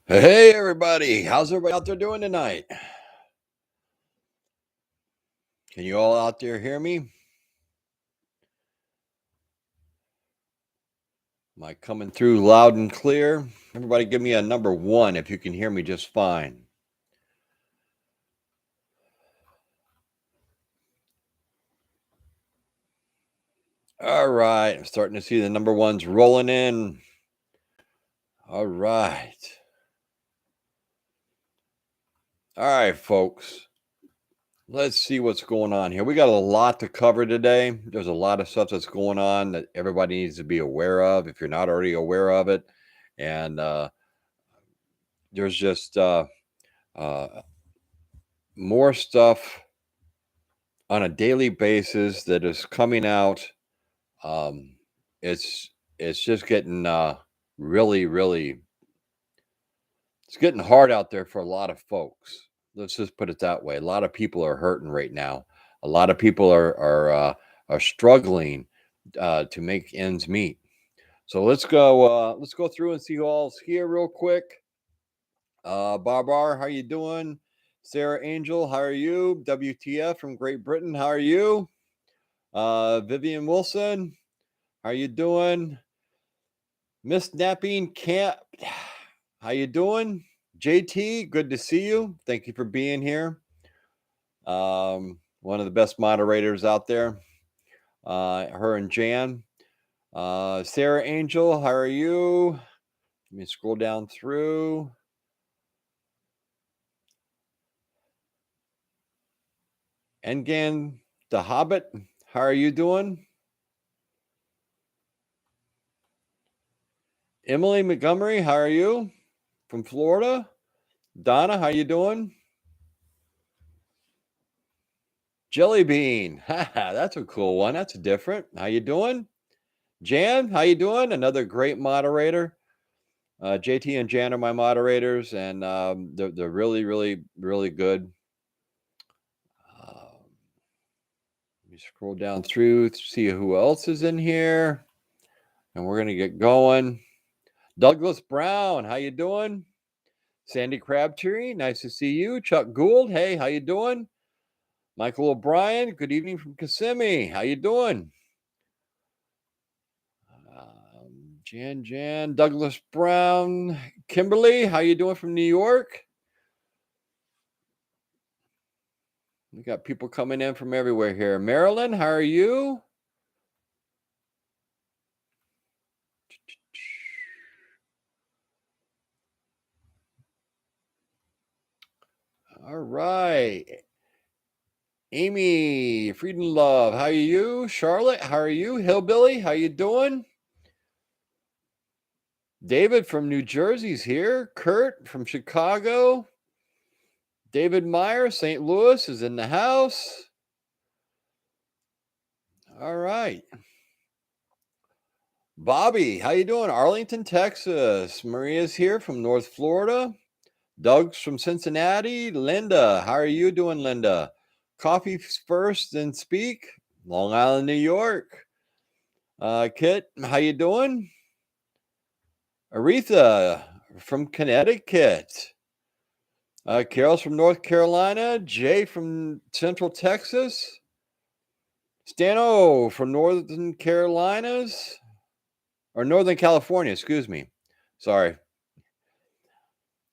Hey everybody, how's everybody out there doing tonight? Can you all out there hear me? Am I coming through loud and clear? Everybody give me a number 1 if you can hear me just fine. All right, I'm starting to see the number 1s rolling in. All right. All right, folks. Let's see what's going on here. We got a lot to cover today. There's a lot of stuff that's going on that everybody needs to be aware of if you're not already aware of it. And there's just uh, more stuff on a daily basis that is coming out. Um, it's just getting really it's getting hard out there for a lot of folks. Let's just put it that way. A lot of people are hurting right now. A lot of people are struggling to make ends meet. So let's go through and see who all's here real quick. Barbar, how you doing? Sarah Angel, how are you? WTF from Great Britain, how are you? Vivian Wilson, how you doing? Miss Napping Camp, how you doing? JT, good to see you. Thank you for being here. One of the best moderators out there. Her and Jan. Sarah Angel, how are you? Let me scroll down through. Engan the Hobbit, how are you doing? Emily Montgomery, how are you? From Florida. Donna, how you doing? Jelly Bean, that's a cool one. That's different. How you doing? Jan, how you doing? Another great moderator. JT and Jan are my moderators, and they're really good. Let me scroll down through to see who else is in here, and we're gonna get going. Douglas Brown, how you doing? Sandy Crabtree, nice to see you. Chuck Gould, hey, how you doing? Michael O'Brien, good evening from Kissimmee. How you doing? Jan, Douglas Brown, Kimberly, how you doing from New York? We got people coming in from everywhere here. Marilyn, how are you? All right. Amy, Freedom Love, how are you? Charlotte, how are you? Hillbilly, how you doing? David from New Jersey's here. Kurt from Chicago. David Meyer, St. Louis is in the house. All right. Bobby, how you doing? Arlington, Texas. Maria's here from North Florida. Doug's from Cincinnati. Linda, how are you doing, Linda? Coffee first, then speak. Long Island, New York. Kit, how you doing? Aretha from Connecticut. Carol's from North Carolina. Jay from Central Texas. Stano from Northern Carolinas. Or Northern California, excuse me. Sorry.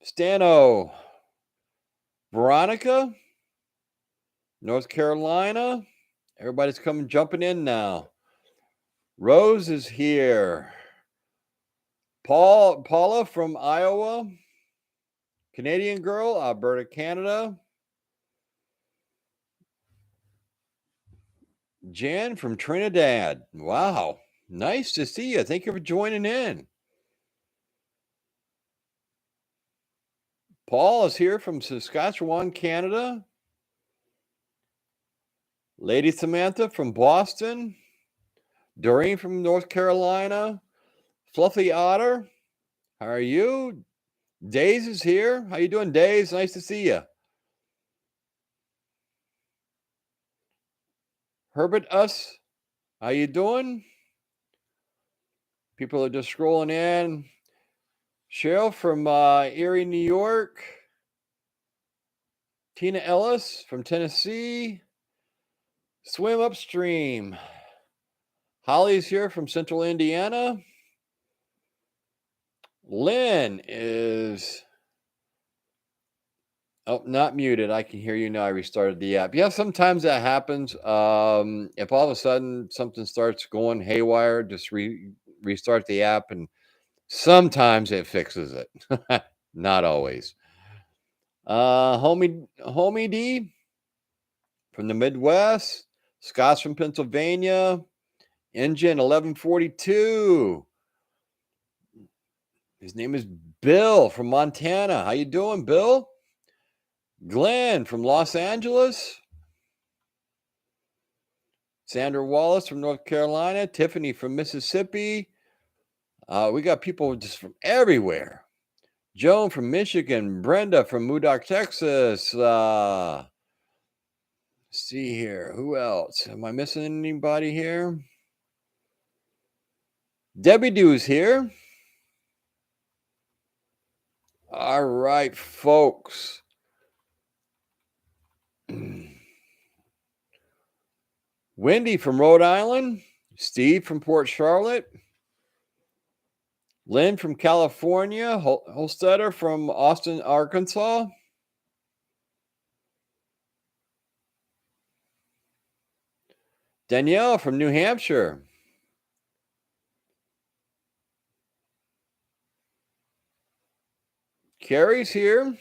Stano. Veronica. North Carolina. Everybody's jumping in now. Rose is here. Paula from Iowa. Canadian girl, Alberta, Canada. Jan from Trinidad. Wow. Nice to see you. Thank you for joining in. Paul is here from Saskatchewan, Canada. Lady Samantha from Boston. Doreen from North Carolina. Fluffy Otter, how are you? Days is here. How you doing, Days? Nice to see you. Herbert Us, how you doing? People are just scrolling in. Cheryl from Erie, New York. Tina Ellis from Tennessee. Swim Upstream. Holly's here from Central Indiana. Lynn is... Oh, not muted. I can hear you now. I restarted the app. Yeah, sometimes that happens. If all of a sudden something starts going haywire, just restart the app, and sometimes it fixes it. Not always. Homie D from the Midwest. Scott's from Pennsylvania. Engine 1142. His name is Bill from Montana. How you doing, Bill? Glenn from Los Angeles. Sandra Wallace from North Carolina. Tiffany from Mississippi. We got people just from everywhere. Joan from Michigan. Brenda from Modoc, Texas. Let's see here. Who else? Am I missing anybody here? Debbie Dew's here. All right, folks. Wendy from Rhode Island. Steve from Port Charlotte. Lynn from California. Holstetter from Austin, Arkansas. Danielle from New Hampshire. Carrie's here.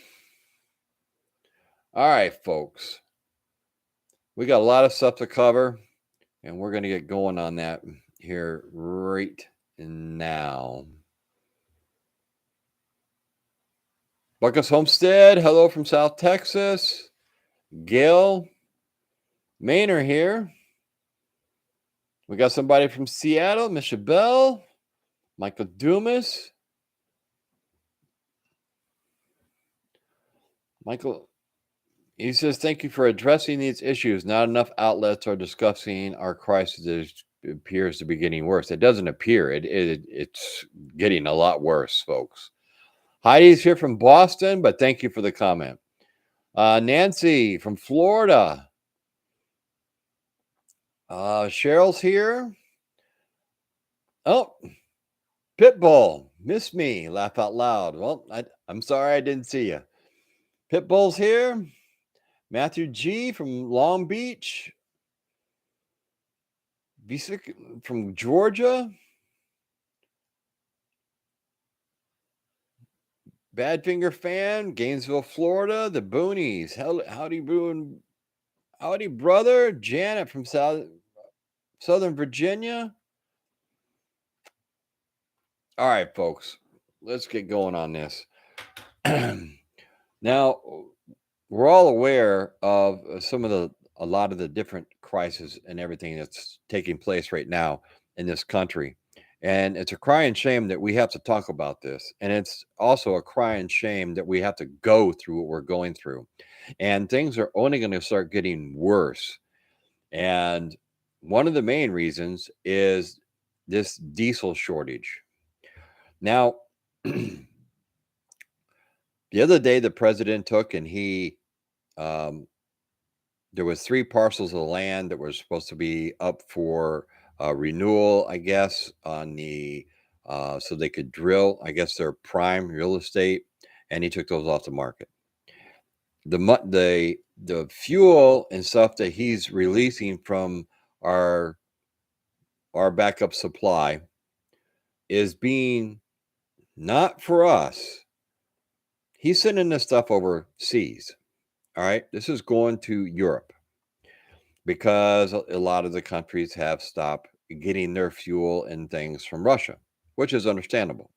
All right, folks. We got a lot of stuff to cover, and we're going to get going on that here right now. Buckus Homestead, hello from South Texas. Gail Maynor here. We got somebody from Seattle, Miss Chabelle, Michael Dumas. Michael, he says, thank you for addressing these issues. Not enough outlets are discussing our crisis. It appears to be getting worse. It doesn't appear. It's getting a lot worse, folks. Heidi's here from Boston, but thank you for the comment. Nancy from Florida. Cheryl's here. Oh, Pitbull, miss me, laugh out loud. Well, I'm sorry I didn't see you. Pitbull's here. Matthew G from Long Beach. Visa from Georgia. Badfinger fan, Gainesville, Florida. The Boonies. Howdy, brother. Janet from Southern Virginia. All right, folks, let's get going on this. Now, we're all aware of a lot of the different crises and everything that's taking place right now in this country. And it's a crying shame that we have to talk about this. And it's also a crying shame that we have to go through what we're going through. And things are only going to start getting worse. And one of the main reasons is this diesel shortage. Now, the other day the president took and he there was 3 parcels of land that were supposed to be up for renewal, I guess, on the so they could drill, I guess, their prime real estate, and he took those off the market. The fuel and stuff that he's releasing from our backup supply is being not for us. He's sending this stuff overseas. All right. This is going to Europe because a lot of the countries have stopped getting their fuel and things from Russia, which is understandable.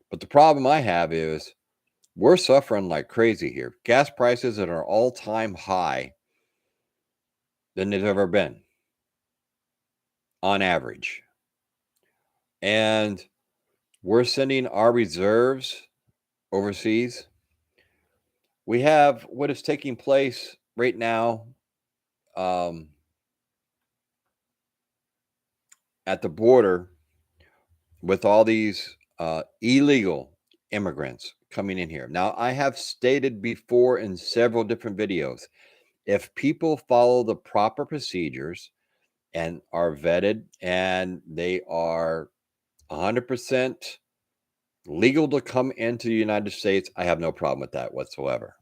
But the problem I have is we're suffering like crazy here. Gas prices at an all-time high than they've ever been on average. And we're sending our reserves overseas. We have what is taking place right now at the border with all these illegal immigrants coming in here. Now, I have stated before in several different videos, if people follow the proper procedures and are vetted and they are 100% legal to come into the United States, I have no problem with that whatsoever.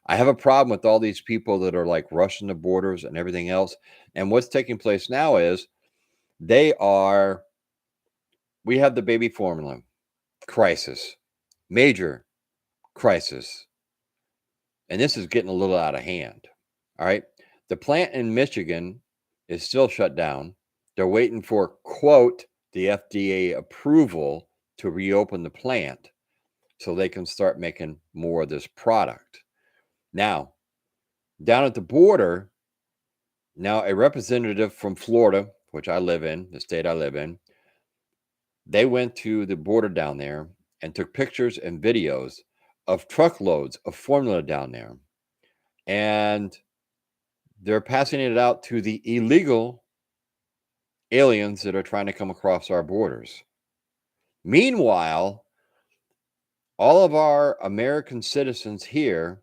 I have a problem with all these people that are like rushing the borders and everything else. And what's taking place now is we have the baby formula crisis, major crisis. And this is getting a little out of hand. All right. The plant in Michigan is still shut down. They're waiting for, quote, the FDA approval to reopen the plant so they can start making more of this product. Now, down at the border, now a representative from Florida, which I live in, the state I live in, they went to the border down there and took pictures and videos of truckloads of formula down there. And they're passing it out to the illegal aliens that are trying to come across our borders. Meanwhile, all of our American citizens here,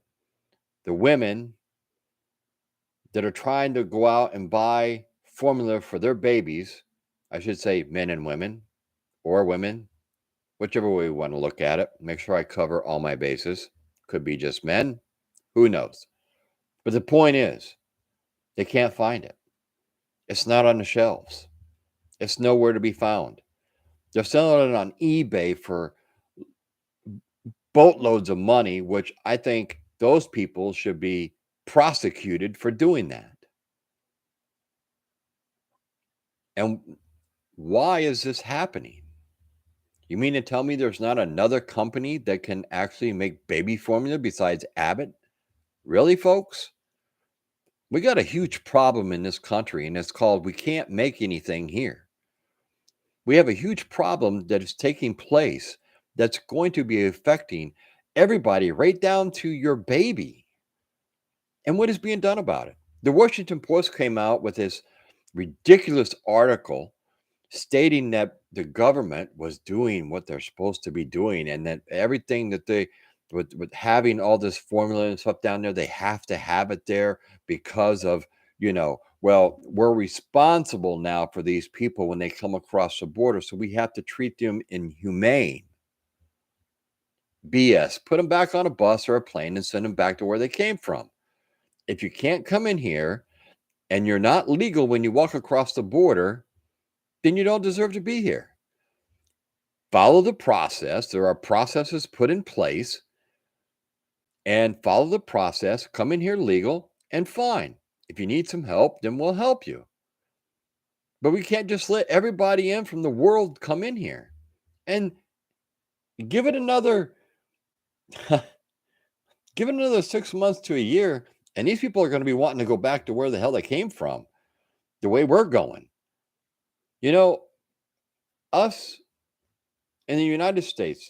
the women that are trying to go out and buy formula for their babies, I should say men and women, or women, whichever way we want to look at it. Make sure I cover all my bases. Could be just men. Who knows? But the point is, they can't find it. It's not on the shelves. It's nowhere to be found. They're selling it on eBay for boatloads of money, which I think those people should be prosecuted for doing that. And why is this happening? You mean to tell me there's not another company that can actually make baby formula besides Abbott? Really, folks? We got a huge problem in this country, and it's called we can't make anything here. We have a huge problem that is taking place that's going to be affecting everybody, right down to your baby. And what is being done about it? The Washington Post came out with this ridiculous article stating that the government was doing what they're supposed to be doing, and that everything that they with having all this formula and stuff down there, they have to have it there because of, well, we're responsible now for these people when they come across the border, so we have to treat them inhumane. BS. Put them back on a bus or a plane and send them back to where they came from. If you can't come in here and you're not legal when you walk across the border, then you don't deserve to be here. Follow the process. There are processes put in place, and follow the process. Come in here legal and fine. If you need some help, then we'll help you. But we can't just let everybody in from the world come in here. And give it another 6 months to a year, and these people are going to be wanting to go back to where the hell they came from, the way we're going. Us in the United States,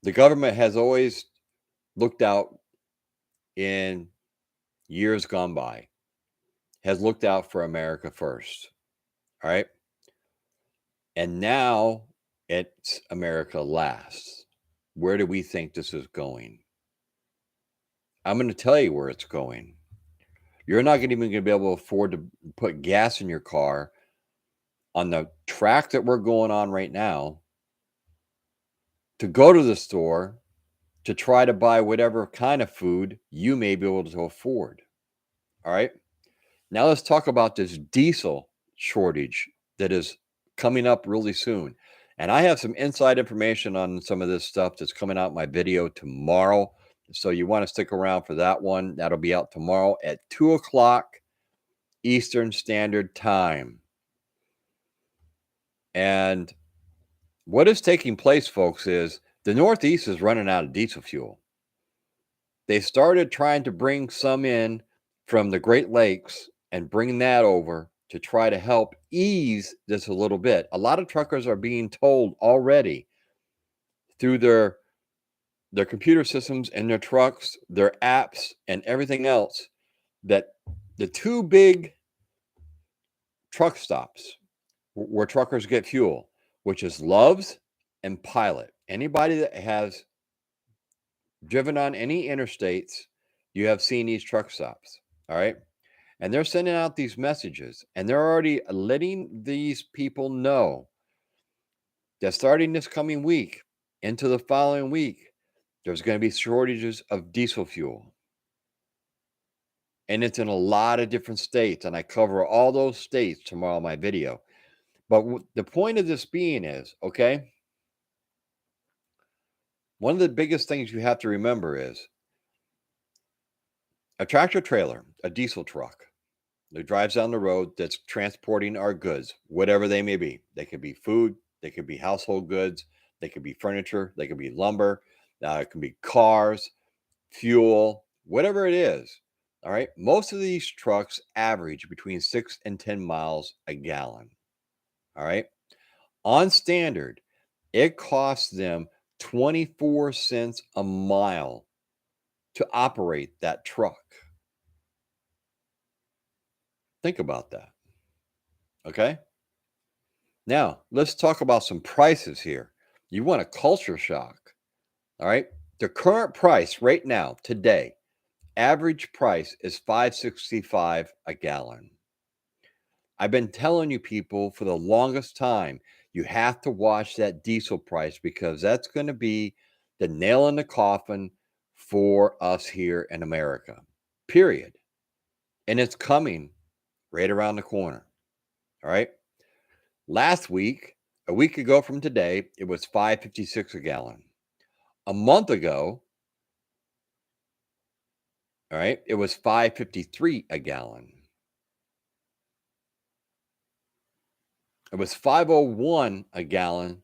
the government has always looked out in years gone by, has looked out for America first. All right. And now it's America last. Where do we think this is going? I'm going to tell you where it's going. You're not even going to be able to afford to put gas in your car on the track that we're going on right now to go to the store to try to buy whatever kind of food you may be able to afford. All right. Now let's talk about this diesel shortage that is coming up really soon. And I have some inside information on some of this stuff that's coming out in my video tomorrow. So you want to stick around for that one. That'll be out tomorrow at 2:00 Eastern Standard Time. And what is taking place, folks, is the Northeast is running out of diesel fuel. They started trying to bring some in from the Great Lakes and bring that over to try to help ease this a little bit. A lot of truckers are being told already through their computer systems and their trucks, their apps, and everything else that the two big truck stops where truckers get fuel, which is Love's and Pilot. Anybody that has driven on any interstates, you have seen these truck stops. All right. And they're sending out these messages and they're already letting these people know that starting this coming week into the following week, there's going to be shortages of diesel fuel. And it's in a lot of different states. And I cover all those states tomorrow in my video. But the point of this being is, okay, one of the biggest things you have to remember is a tractor trailer, a diesel truck that drives down the road that's transporting our goods, whatever they may be. They could be food, they could be household goods, they could be furniture, they could be lumber, it can be cars, fuel, whatever it is. All right. Most of these trucks average between 6 and 10 miles a gallon. All right. On standard, it costs them 24 cents a mile to operate that truck. Think about that. Okay. Now, let's talk about some prices here. You want a culture shock. All right. The current price right now, today, average price is $5.65 a gallon. I've been telling you people for the longest time, you have to watch that diesel price because that's going to be the nail in the coffin for us here in America, period. And it's coming right around the corner. All right. Last week, a week ago from today, it was $5.56 a gallon. A month ago, all right, it was $5.53 a gallon. It was $5.01 a gallon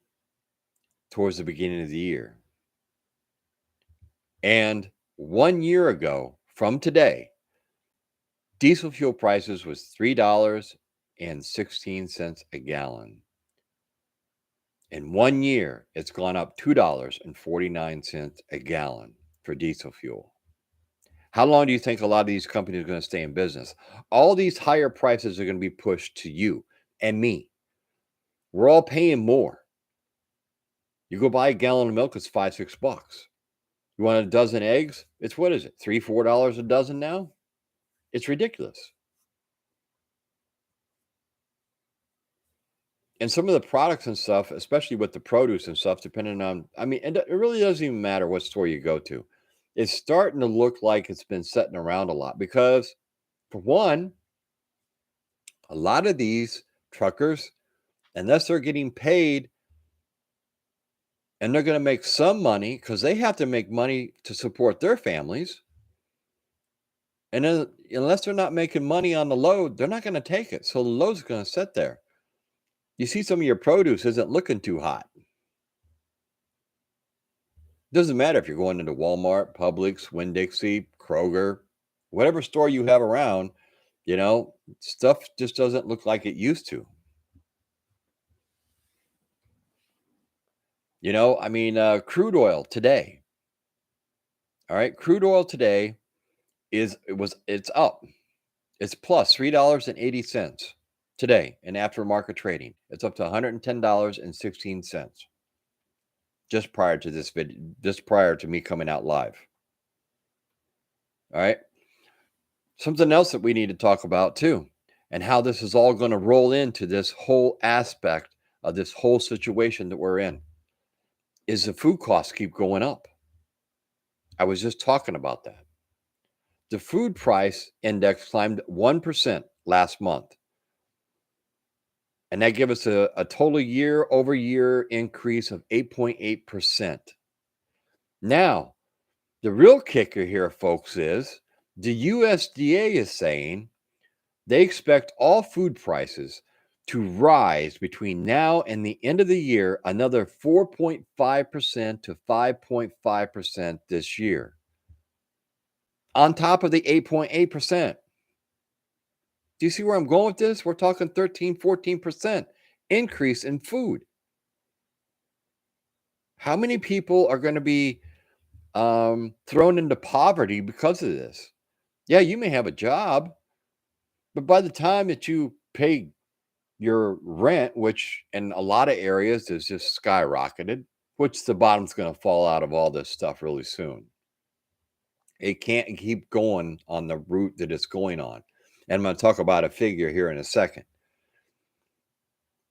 towards the beginning of the year. And 1 year ago from today, diesel fuel prices was $3.16 a gallon. In 1 year, it's gone up $2.49 a gallon for diesel fuel. How long do you think a lot of these companies are going to stay in business? All these higher prices are going to be pushed to you and me. We're all paying more. You go buy a gallon of milk, it's $5-6. You want a dozen eggs? It's what is it? $3-4 a dozen now? It's ridiculous. And some of the products and stuff, especially with the produce and stuff, depending on, I mean, it really doesn't even matter what store you go to. It's starting to look like it's been sitting around a lot because, for one, a lot of these truckers, unless they're getting paid and they're going to make some money because they have to make money to support their families. And then, unless they're not making money on the load, they're not going to take it. So the load's going to sit there. You see, some of your produce isn't looking too hot. Doesn't matter if you're going into Walmart, Publix, Winn-Dixie, Kroger, whatever store you have around, stuff just doesn't look like it used to. Crude oil today. All right, crude oil today it's up. It's plus $3.80 today in aftermarket trading. It's up to $110.16 just prior to this video, just prior to me coming out live. All right. Something else that we need to talk about too, and how this is all going to roll into this whole aspect of this whole situation that we're in, is the food costs keep going up. I was just talking about that. The food price index climbed 1% last month. And that gave us a total year-over-year increase of 8.8%. Now, the real kicker here, folks, is the USDA is saying they expect all food prices to rise between now and the end of the year another 4.5% to 5.5% this year, on top of the 8.8%. Do you see where I'm going with this? We're talking 13, 14% increase in food. How many people are going to be thrown into poverty because of this? Yeah, you may have a job, but by the time that you pay your rent, which in a lot of areas is just skyrocketed, which the bottom's going to fall out of all this stuff really soon. It can't keep going on the route that it's going on. And I'm going to talk about a figure here in a second.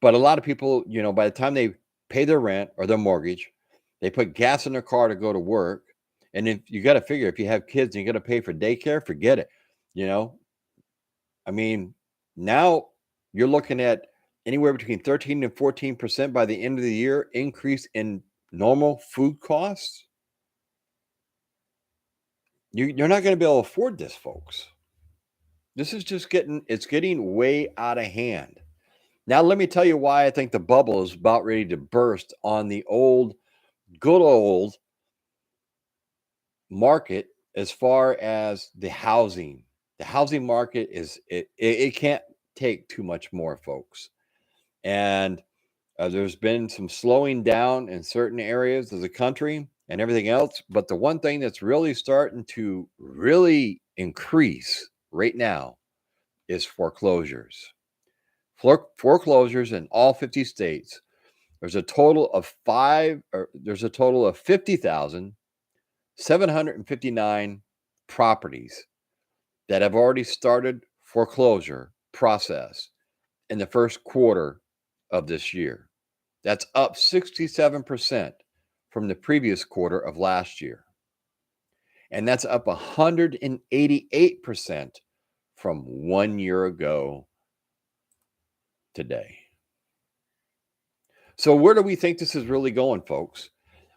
But a lot of people, by the time they pay their rent or their mortgage, they put gas in their car to go to work. And if you got to figure, if you have kids and you got to pay for daycare, forget it. I mean, now you're looking at anywhere between 13 and 14% by the end of the year increase in normal food costs. You're not going to be able to afford this, folks. This is just getting way out of hand. Now, let me tell you why I think the bubble is about ready to burst on the good old market as far as the housing. The housing market it can't take too much more, folks. And there's been some slowing down in certain areas of the country and everything else. But the one thing that's really starting to really increase right now is foreclosures. Foreclosures in all 50 states. There's a total of 50,759 properties that have already started foreclosure process in the first quarter of this year. That's up 67% from the previous quarter of last year. And that's up 188% from 1 year ago today. So where do we think this is really going, folks?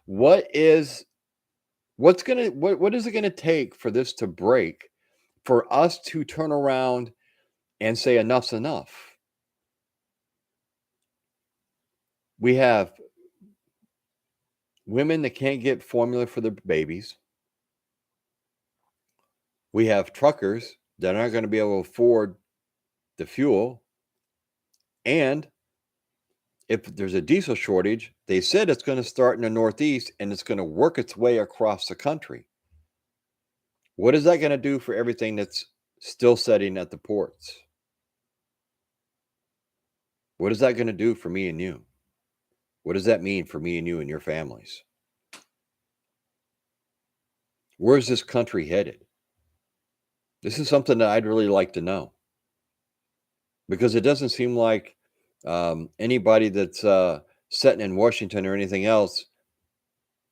What is it going to take for this to break, for us to turn around and say enough's enough? We have women that can't get formula for their babies. We have truckers that aren't going to be able to afford the fuel. And if there's a diesel shortage, they said it's going to start in the Northeast and it's going to work its way across the country. What is that going to do for everything that's still sitting at the ports? What is that going to do for me and you? What does that mean for me and you and your families? Where's this country headed? This is something that I'd really like to know, because it doesn't seem like anybody that's sitting in Washington or anything else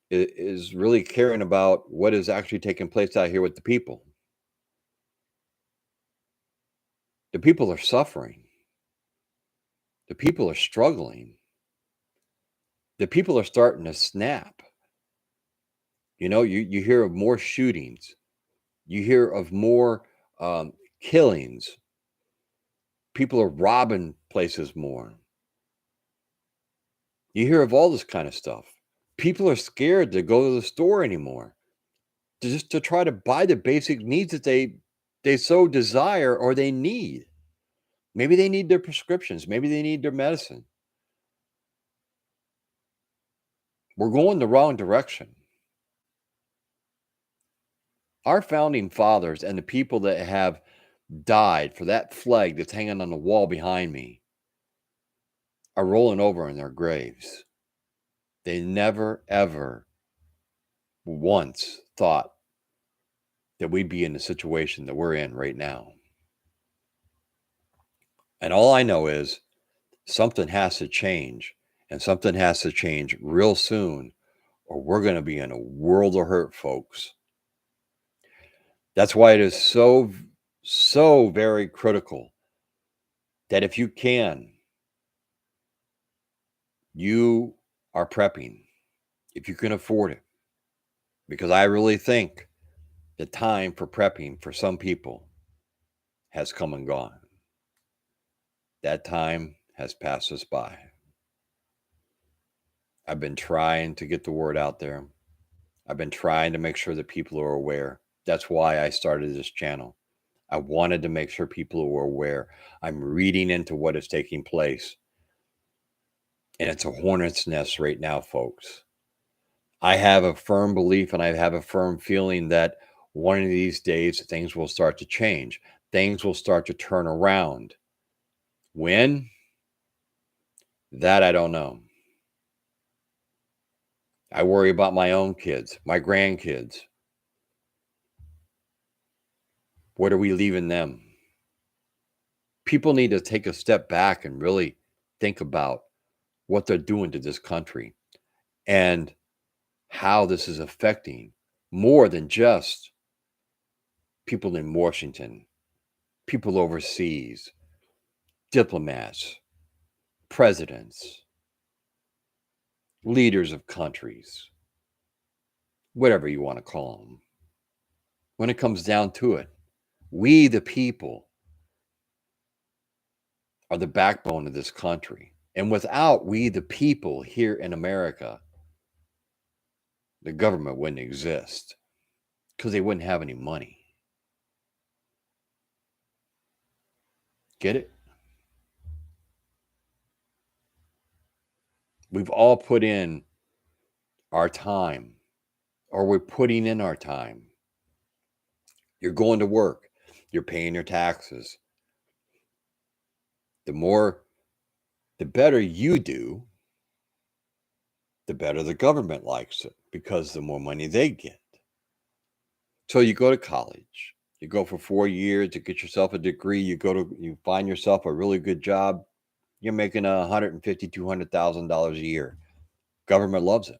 is really caring about what is actually taking place out here with the people. The people are suffering. The people are struggling. The people are starting to snap. You hear of more shootings. You hear of more killings. People are robbing places more. You hear of all this kind of stuff. People are scared to go to the store anymore, to try to buy the basic needs that they so desire or they need. Maybe they need their prescriptions. Maybe they need their medicine. We're going the wrong direction. Our founding fathers and the people that have died for that flag that's hanging on the wall behind me are rolling over in their graves. They never, ever once thought that we'd be in the situation that we're in right now. And all I know is something has to change, and something has to change real soon, or we're going to be in a world of hurt, folks. That's why it is so, so very critical that if you can, you are prepping, if you can afford it. Because I really think the time for prepping for some people has come and gone. That time has passed us by. I've been trying to get the word out there. I've been trying to make sure that people are aware. That's why I started this channel. I wanted to make sure people were aware. I'm reading into what is taking place. And it's a hornet's nest right now, folks. I have a firm belief and I have a firm feeling that one of these days things will start to change. Things will start to turn around. When? That I don't know. I worry about my own kids, my grandkids. What are we leaving them? People need to take a step back and really think about what they're doing to this country and how this is affecting more than just people in Washington, people overseas, diplomats, presidents, leaders of countries, whatever you want to call them. When it comes down to it, we, the people, are the backbone of this country. And without we, the people here in America, the government wouldn't exist because they wouldn't have any money. Get it? We've all put in our time, or we're putting in our time. You're going to work, you're paying your taxes. The better you do, the better the government likes it because the more money they get. So you go to college, you go for 4 years to get yourself a degree, you find yourself a really good job, you're making $150,000, $200,000 a year. Government loves it.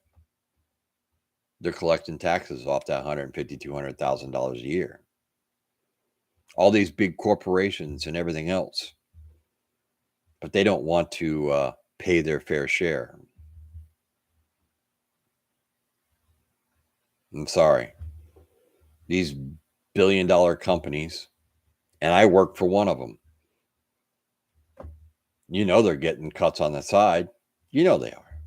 They're collecting taxes off that $150,000, $200,000 a year. All these big corporations and everything else, but they don't want to pay their fair share. I'm sorry. These billion-dollar companies, and I work for one of them. You know they're getting cuts on the side. You know they are.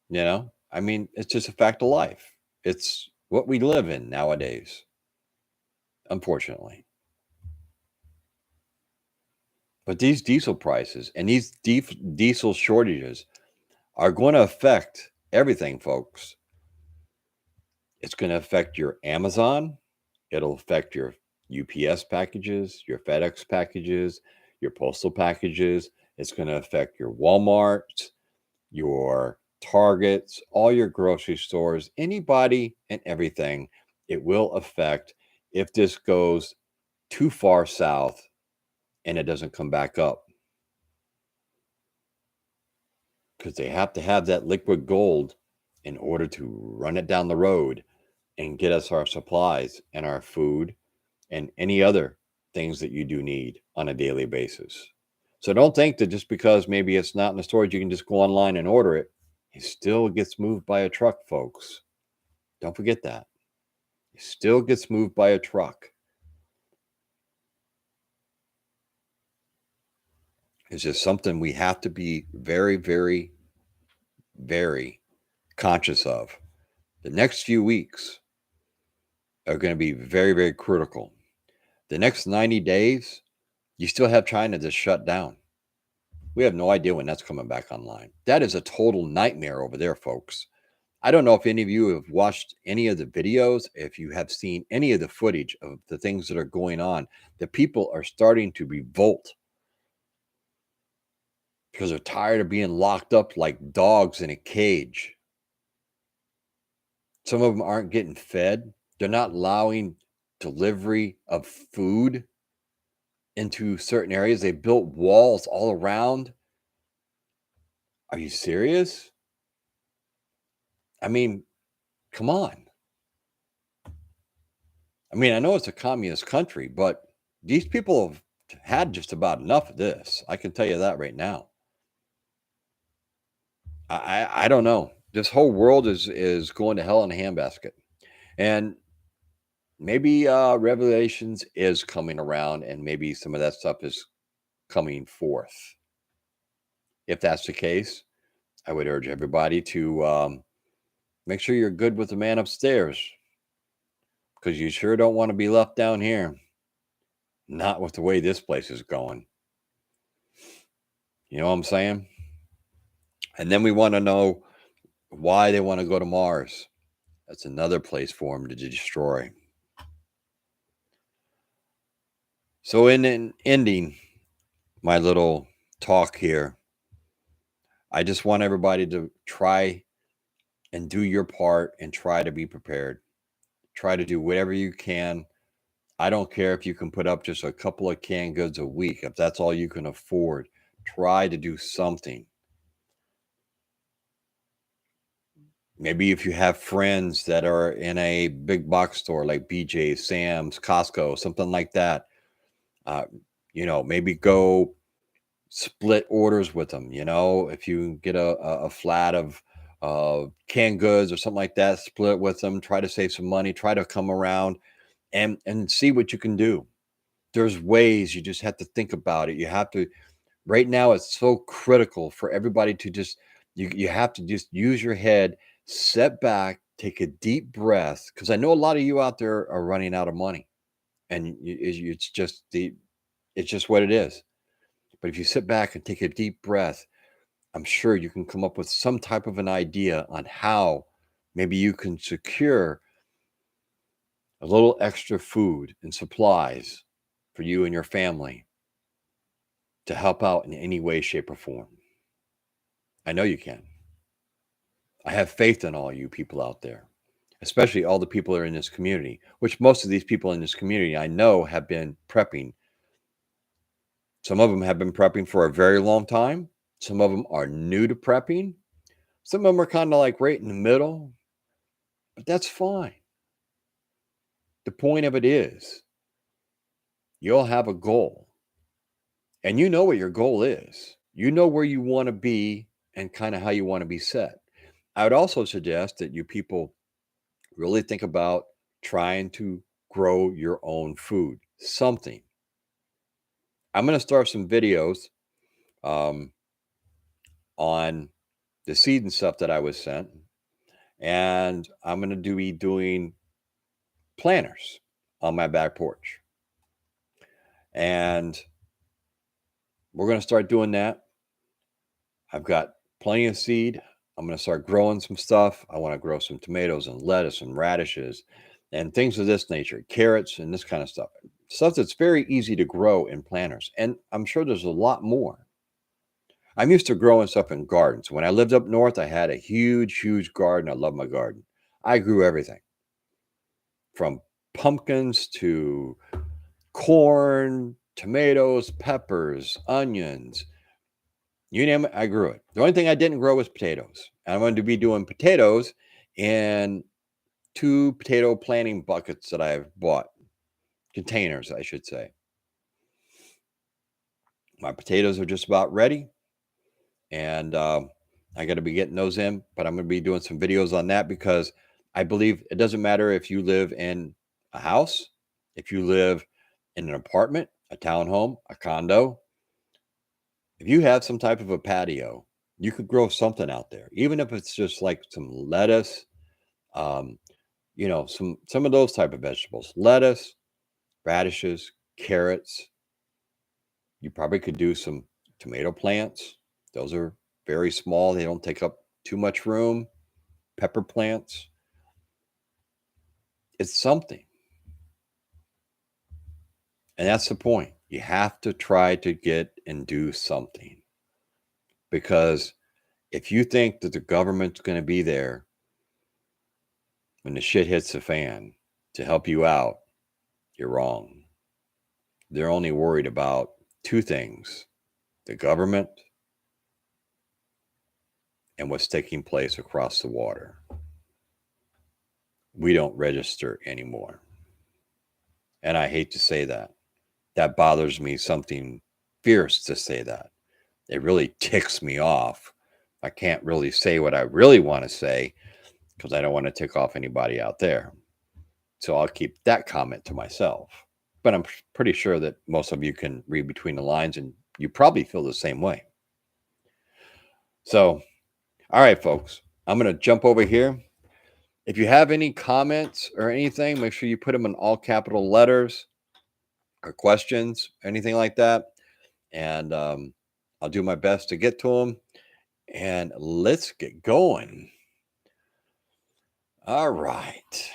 You know? I mean, it's just a fact of life. It's what we live in nowadays, unfortunately. But these diesel prices and these diesel shortages are going to affect everything, folks. It's going to affect your Amazon. It'll affect your UPS packages, your FedEx packages, your postal packages. It's going to affect your Walmarts, your Targets, all your grocery stores, anybody and everything. It will affect if this goes too far south and it doesn't come back up. Because they have to have that liquid gold in order to run it down the road and get us our supplies and our food and any other things that you do need on a daily basis. So don't think that just because maybe it's not in the storage, you can just go online and order it. It still gets moved by a truck, folks. Don't forget that. It still gets moved by a truck. It's just something we have to be very, very, very conscious of. The next few weeks are going to be very, very critical. The next 90 days, you still have China just shut down. We have no idea when that's coming back online. That is a total nightmare over there, folks. I don't know if any of you have watched any of the videos, if you have seen any of the footage of the things that are going on. The people are starting to revolt because they're tired of being locked up like dogs in a cage. Some of them aren't getting fed. They're not allowing delivery of food into certain areas. They built walls all around. Are you serious? I mean, come on. I mean, I know it's a communist country, but these people have had just about enough of this. I can tell you that right now. I don't know. This whole world is going to hell in a handbasket. And maybe Revelations is coming around and maybe some of that stuff is coming forth. If that's the case, I would urge everybody to make sure you're good with the man upstairs because you sure don't want to be left down here. Not with the way this place is going. You know what I'm saying? And then we want to know why they want to go to Mars. That's another place for them to destroy. So, in ending my little talk here, I just want everybody to try and do your part and try to be prepared. Try to do whatever you can. I don't care if you can put up just a couple of canned goods a week, if that's all you can afford. Try to do something. Maybe if you have friends that are in a big box store like BJ's, Sam's, Costco, something like that, uh, maybe go split orders with them. If you get a flat of canned goods or something like that, split with them. Try to save some money. Try to come around and see what you can do. There's ways. You just have to think about it. You have to. Right now, it's so critical for everybody to just you have to just use your head, set back, take a deep breath, because I know a lot of you out there are running out of money, and it's just what it is. But if you sit back and take a deep breath, I'm sure you can come up with some type of an idea on how maybe you can secure a little extra food and supplies for you and your family to help out in any way, shape, or form. I know you can. I have faith in all you people out there, especially all the people that are in this community, which most of these people in this community I know have been prepping. Some of them have been prepping for a very long time. Some of them are new to prepping. Some of them are kind of like right in the middle, but that's fine. The point of it is you'll have a goal and you know what your goal is. You know where you want to be and kind of how you want to be set. I would also suggest that you people really think about trying to grow your own food, something. I'm going to start some videos um, on the seed and stuff that I was sent, and I'm going to be doing planters on my back porch. And we're going to start doing that. I've got plenty of seed. I'm going to start growing some stuff. I want to grow some tomatoes and lettuce and radishes and things of this nature, carrots and this kind of stuff. Stuff that's very easy to grow in planters. And I'm sure there's a lot more. I'm used to growing stuff in gardens. When I lived up north, I had a huge, huge garden. I love my garden. I grew everything from pumpkins to corn, tomatoes, peppers, onions. You name it, I grew it. The only thing I didn't grow was potatoes. I'm going to be doing potatoes in 2 potato planting buckets that I've bought, containers, I should say. My potatoes are just about ready, and I got to be getting those in. But I'm going to be doing some videos on that because I believe it doesn't matter if you live in a house, if you live in an apartment, a townhome, a condo. If you have some type of a patio, you could grow something out there, even if it's just like some lettuce, um, some of those type of vegetables, lettuce, radishes, carrots. You probably could do some tomato plants. Those are very small. They don't take up too much room. Pepper plants. It's something. And that's the point. You have to try to get and do something. Because if you think that the government's going to be there when the shit hits the fan to help you out, you're wrong. They're only worried about 2 things: the government and what's taking place across the water. We don't register anymore. And I hate to say that. That bothers me something fierce to say that. It really ticks me off. I can't really say what I really want to say because I don't want to tick off anybody out there. So I'll keep that comment to myself. But I'm pretty sure that most of you can read between the lines and you probably feel the same way. So, all right, folks, I'm going to jump over here. If you have any comments or anything, make sure you put them in all capital letters or questions, anything like that. And I'll do my best to get to them. And let's get going. All right.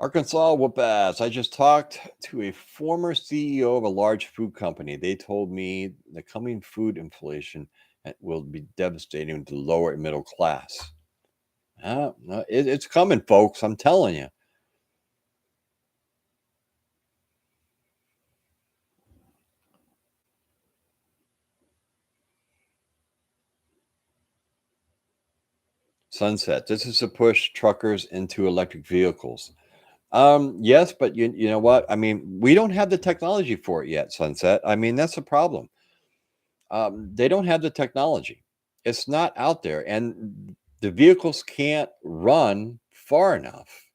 Arkansas whoop-ass. I just talked to a former CEO of a large food company. They told me the coming food inflation will be devastating to the lower and middle class. No, it's coming, folks. I'm telling you. Sunset. This is to push truckers into electric vehicles. Yes, but you know what? I mean, we don't have the technology for it yet, Sunset. I mean, that's a problem. They don't have the technology. It's not out there, and the vehicles can't run far enough.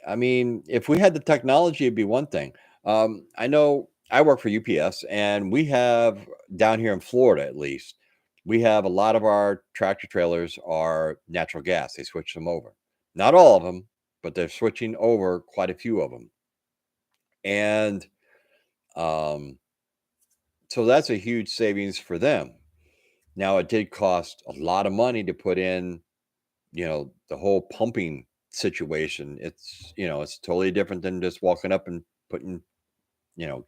I mean, if we had the technology, it'd be one thing. I know I work for UPS, and we have down here in Florida, at least, we have a lot of our tractor trailers are natural gas. They switch them over. Not all of them, but they're switching over quite a few of them. And um, so that's a huge savings for them. Now, it did cost a lot of money to put in, the whole pumping situation. It's totally different than just walking up and putting, you know,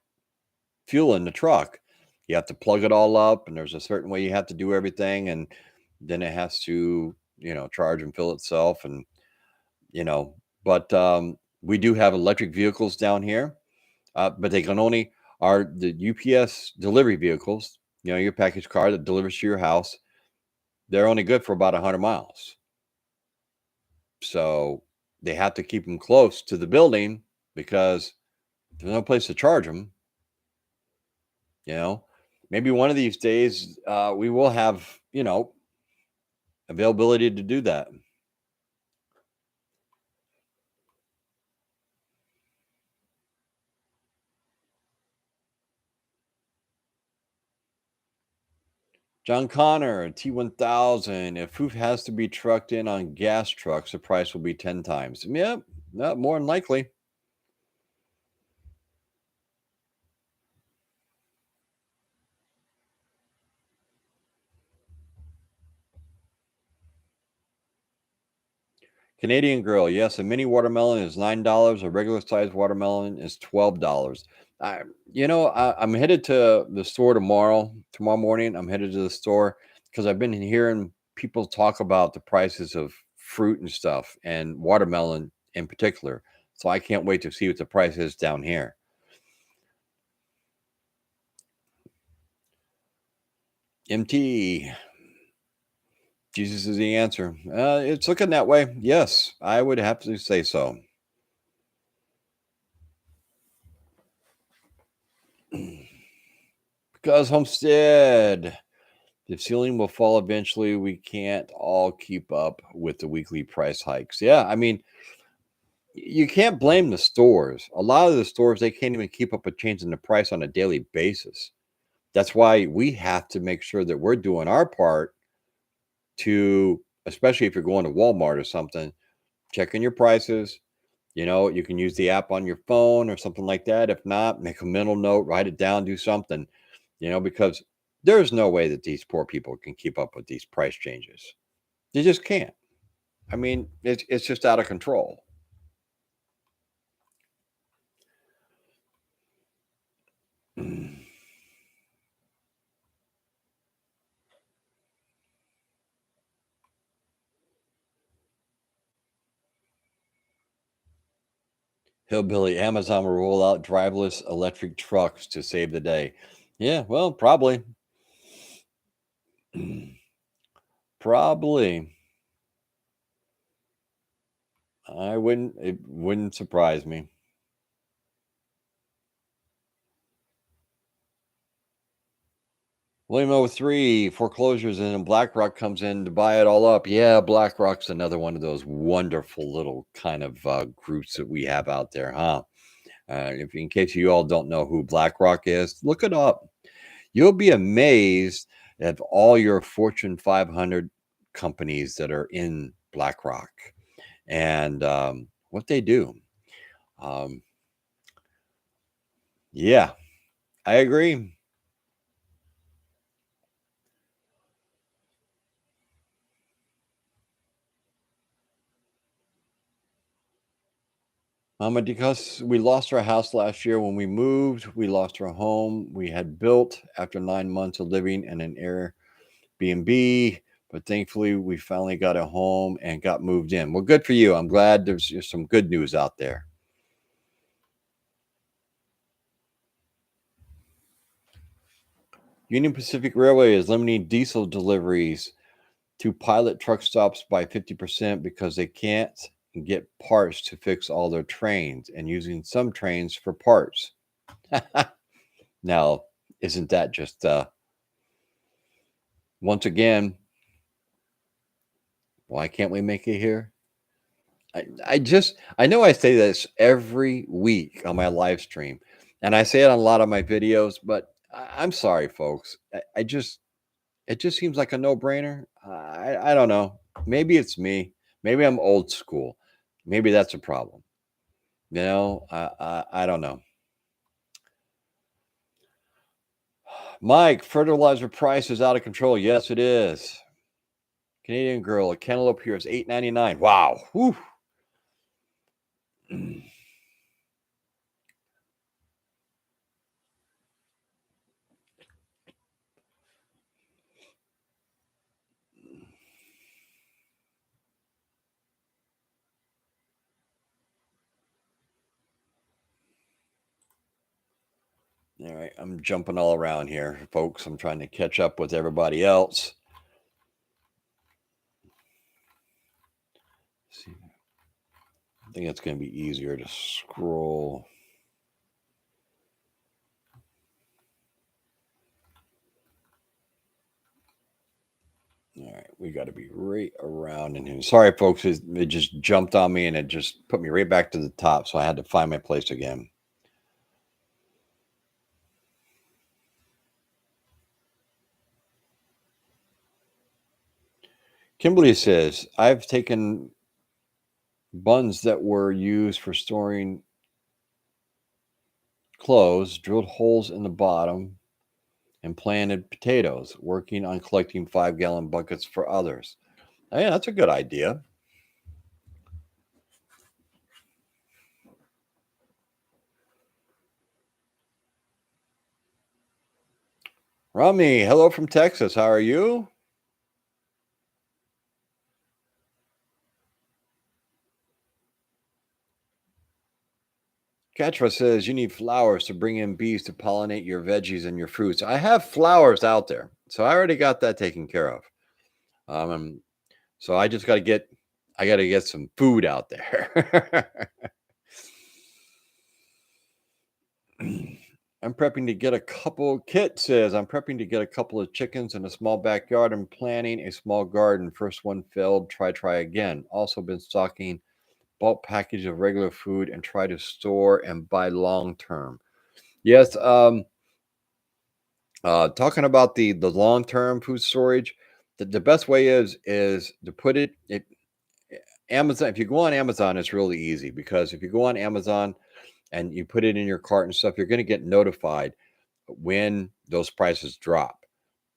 fuel in the truck. You have to plug it all up, and there's a certain way you have to do everything, and then it has to, charge and fill itself, and you know. But we do have electric vehicles down here, but they can only are the UPS delivery vehicles. Your package car that delivers to your house. They're only good for about 100 miles. So they have to keep them close to the building because there's no place to charge them. You know, maybe one of these days we will have, availability to do that. John Connor, T1000. If food has to be trucked in on gas trucks, the price will be 10 times. Yep, not more than likely. Canadian Grill. Yes, a mini watermelon is $9. A regular sized watermelon is $12. I'm headed to the store tomorrow. Tomorrow morning, I'm headed to the store because I've been hearing people talk about the prices of fruit and stuff, and watermelon in particular. So I can't wait to see what the price is down here. MT. Jesus is the answer. It's looking that way. Yes, I would have to say so. Because Homestead. The ceiling will fall eventually. We can't all keep up with the weekly price hikes. Yeah, I mean, you can't blame the stores. A lot of the stores, they can't even keep up with changing the price on a daily basis. That's why we have to make sure that we're doing our part to, especially if you're going to Walmart or something, checking your prices. You can use the app on your phone or something like that. If not, make a mental note, write it down, do something, because there's no way that these poor people can keep up with these price changes. They just can't. I mean, it's just out of control. Hillbilly Amazon will roll out driverless electric trucks to save the day. Yeah, well, probably. Probably. It wouldn't surprise me. William 03 foreclosures, and then BlackRock comes in to buy it all up. Yeah, BlackRock's another one of those wonderful little kind of groups that we have out there, huh? If in case you all don't know who BlackRock is, look it up. You'll be amazed at all your Fortune 500 companies that are in BlackRock and what they do. Um, yeah, I agree. Because we lost our house last year when we moved, we lost our home we had built after 9 months of living in an Airbnb. But thankfully, we finally got a home and got moved in. Well, good for you. I'm glad there's some good news out there. Union Pacific Railway is limiting diesel deliveries to pilot truck stops by 50% because they can't get parts to fix all their trains and using some trains for parts. Now, isn't that just once again, why can't we make it here? I know I say this every week on my live stream, and I say it on a lot of my videos, but I'm sorry, folks. It just seems like a no-brainer. I don't know. Maybe it's me. Maybe I'm old school. Maybe that's a problem. I don't know. Mike, fertilizer price is out of control. Yes, it is. Canadian girl, a cantaloupe here is $8.99. Wow. Whew. All right, I'm jumping all around here, folks. I'm trying to catch up with everybody else. Let's see. I think it's going to be easier to scroll. All right, we got to be right around in here. Sorry, folks, it just jumped on me and it just put me right back to the top, so I had to find my place again. Kimberly says, I've taken buns that were used for storing clothes, drilled holes in the bottom, and planted potatoes, working on collecting 5-gallon buckets for others. Oh, yeah, that's a good idea. Rami, hello from Texas. How are you? Katra says you need flowers to bring in bees to pollinate your veggies and your fruits. I have flowers out there, so I already got that taken care of. So I just got to get, I got to get some food out there. I'm prepping to get a couple. Kit says I'm prepping to get a couple of chickens in a small backyard and planning a small garden. First one failed. Try again. Also been stocking bulk package of regular food and try to store and buy long term. Yes. Talking about the long term food storage, the best way is to put it Amazon. If you go on Amazon, it's really easy because if you go on Amazon and you put it in your cart and stuff, you're going to get notified when those prices drop.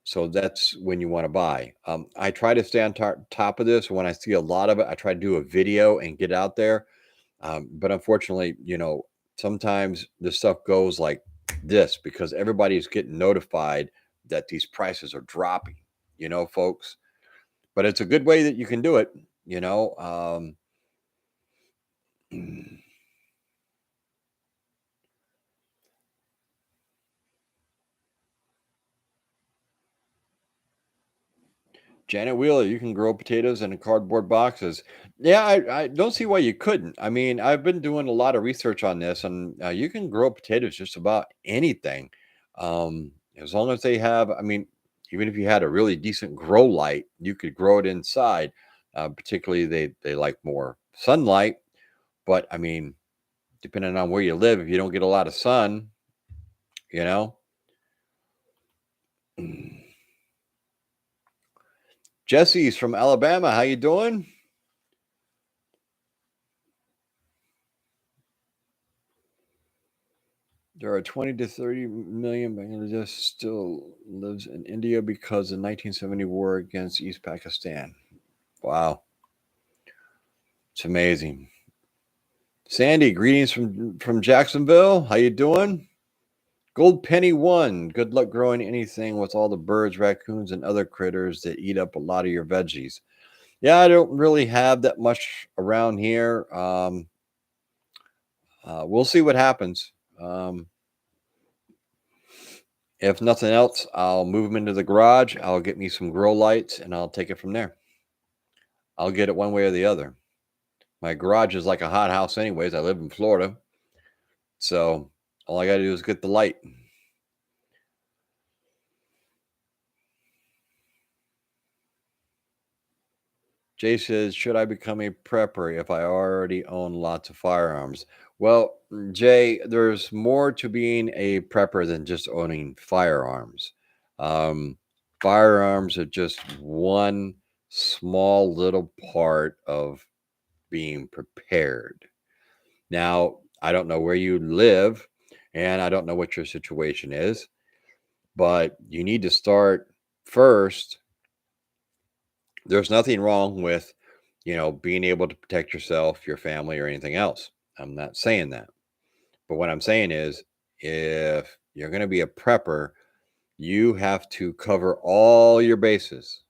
So that's when you want to buy. I try to stay on top of this. When I see a lot of it, I try to do a video and get out there. But unfortunately, sometimes the stuff goes like this because everybody's getting notified that these prices are dropping, folks. But it's a good way that you can do it, you know. Janet Wheeler, you can grow potatoes in cardboard boxes. Yeah, I don't see why you couldn't. I mean, I've been doing a lot of research on this, and you can grow potatoes just about anything, as long as they have. I mean, even if you had a really decent grow light, you could grow it inside. Particularly, they like more sunlight, but I mean, depending on where you live, if you don't get a lot of sun, you know. Jesse's from Alabama. How you doing? There are 20 to 30 million Bangladesh still lives in India because of the 1970 war against East Pakistan. Wow. It's amazing. Sandy, greetings from Jacksonville. How you doing? Gold Penny 1. Good luck growing anything with all the birds, raccoons, and other critters that eat up a lot of your veggies. Yeah, I don't really have that much around here. We'll see what happens. If nothing else, I'll move them into the garage. I'll get me some grow lights and I'll take it from there. I'll get it one way or the other. My garage is like a hothouse, anyways. I live in Florida. So all I got to do is get the light. Jay says, should I become a prepper if I already own lots of firearms? Well, Jay, there's more to being a prepper than just owning firearms. Um, Firearms are just one small little part of being prepared. Now, I don't know where you live and I don't know what your situation is, but you need to start first. There's nothing wrong with, being able to protect yourself, your family, or anything else. I'm not saying that. But what I'm saying is, if you're going to be a prepper, you have to cover all your bases.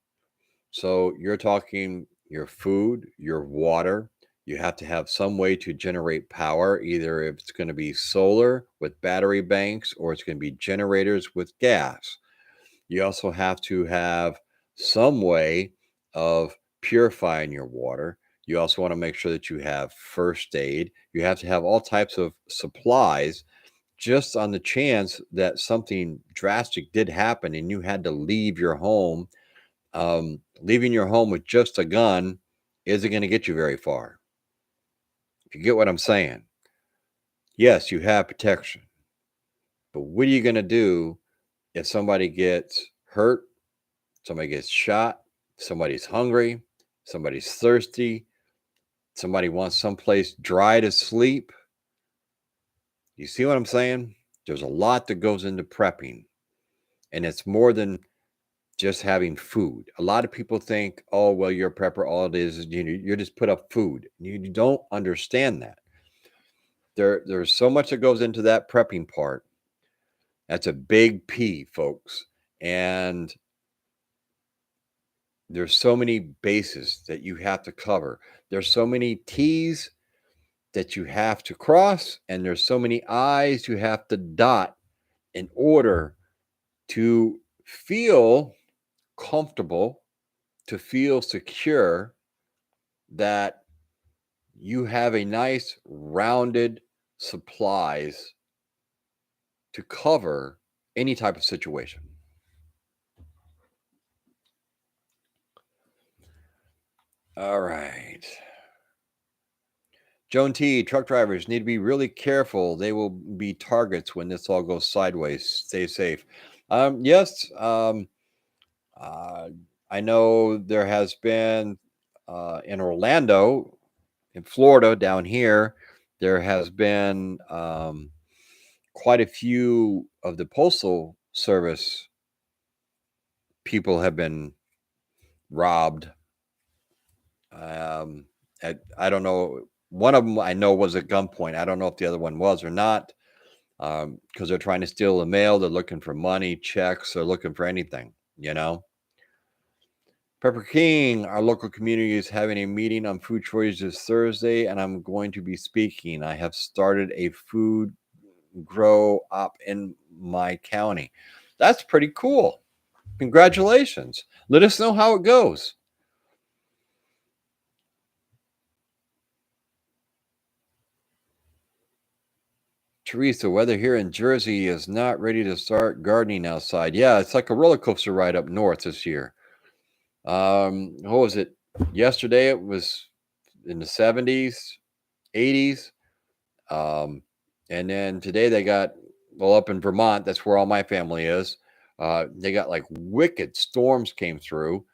So you're talking your food, your water. You have to have some way to generate power, either if it's going to be solar with battery banks or it's going to be generators with gas. You also have to have some way of purifying your water. You also want to make sure that you have first aid. You have to have all types of supplies just on the chance that something drastic did happen and you had to leave your home. Leaving your home with just a gun isn't going to get you very far. If you get what I'm saying, yes, you have protection, but what are you going to do if somebody gets hurt, somebody gets shot, somebody's hungry, somebody's thirsty, somebody wants someplace dry to sleep? You see what I'm saying? There's a lot that goes into prepping, and it's more than just having food. A lot of people think, oh, well, you're a prepper. All it is you're just put up food. You don't understand that. There's so much that goes into that prepping part. That's a big P, folks. And there's so many bases that you have to cover. There's so many T's that you have to cross, and there's so many I's you have to dot in order to feel comfortable, to feel secure that you have a nice rounded supplies to cover any type of situation. All right. Joan T, truck drivers need to be really careful. They will be targets when this all goes sideways. Stay safe. Yes. Uh, I know there has been in Orlando, in Florida, down here, there has been quite a few of the postal service people have been robbed. I don't know. One of them I know was at gunpoint. I don't know if the other one was or not, because they're trying to steal the mail. They're looking for money, checks. They're looking for anything, you know. Pepper King, our local community is having a meeting on food shortages Thursday, and I'm going to be speaking. I have started a food grow up in my county. That's pretty cool. Congratulations. Let us know how it goes. Teresa, weather here in Jersey is not ready to start gardening outside. Yeah, it's like a roller coaster ride up north this year. What was it? Yesterday it was in the 70s, 80s. Um, and then today they got, well, up in Vermont, that's where all my family is. They got like wicked storms came through.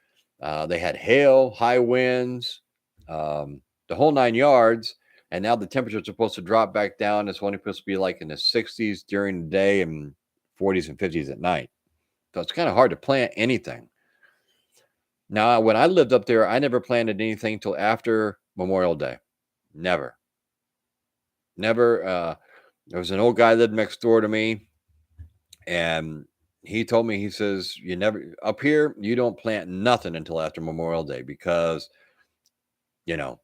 They had hail, high winds, the whole 9 yards. And now the temperature is supposed to drop back down. It's only supposed to be like in the 60s during the day and 40s and 50s at night. So it's kind of hard to plant anything. Now, when I lived up there, I never planted anything till after Memorial Day. Never. Never. There was an old guy lived next door to me, and he told me, he says, "You never up here. You don't plant nothing until after Memorial Day because you know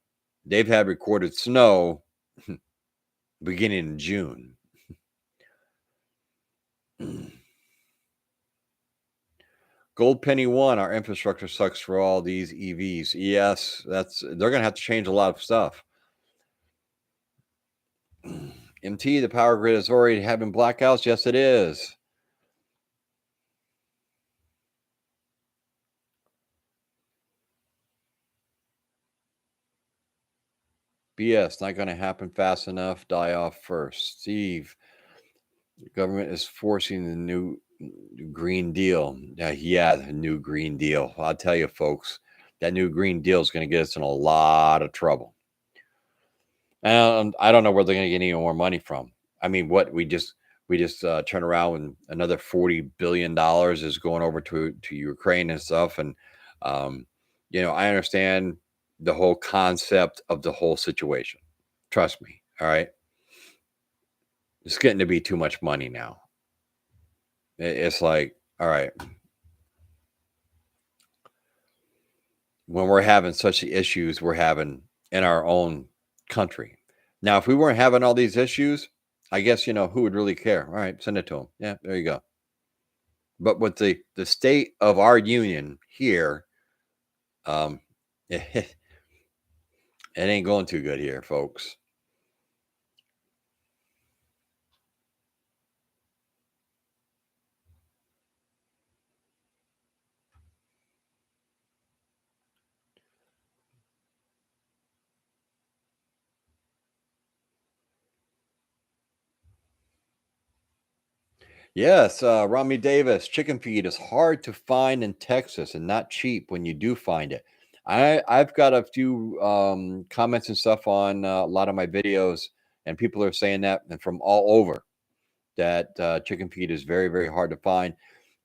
they've had recorded snow beginning in June." Gold penny one. Our infrastructure sucks for all these EVs. Yes, they're going to have to change a lot of stuff. MT, the power grid is already having blackouts. Yes, it is. BS, not going to happen fast enough. Die off first. Steve, the government is forcing the new Green Deal. Yeah, the new Green Deal. I'll tell you, folks, that new Green Deal is going to get us in a lot of trouble. And I don't know where they're going to get any more money from. I mean, what we just turn around and another $40 billion is going over to Ukraine and stuff. And I understand the whole concept of the whole situation. Trust me. All right, it's getting to be too much money now. It's like, all right, when we're having such the issues we're having in our own country. Now, if we weren't having all these issues, I guess who would really care? All right, send it to them. Yeah, there you go. But with the state of our union here, um, it ain't going too good here, folks. Yes, Rami Davis, chicken feed is hard to find in Texas and not cheap when you do find it. I've got a few comments and stuff on a lot of my videos, and people are saying that, and from all over, that chicken feed is very, very hard to find,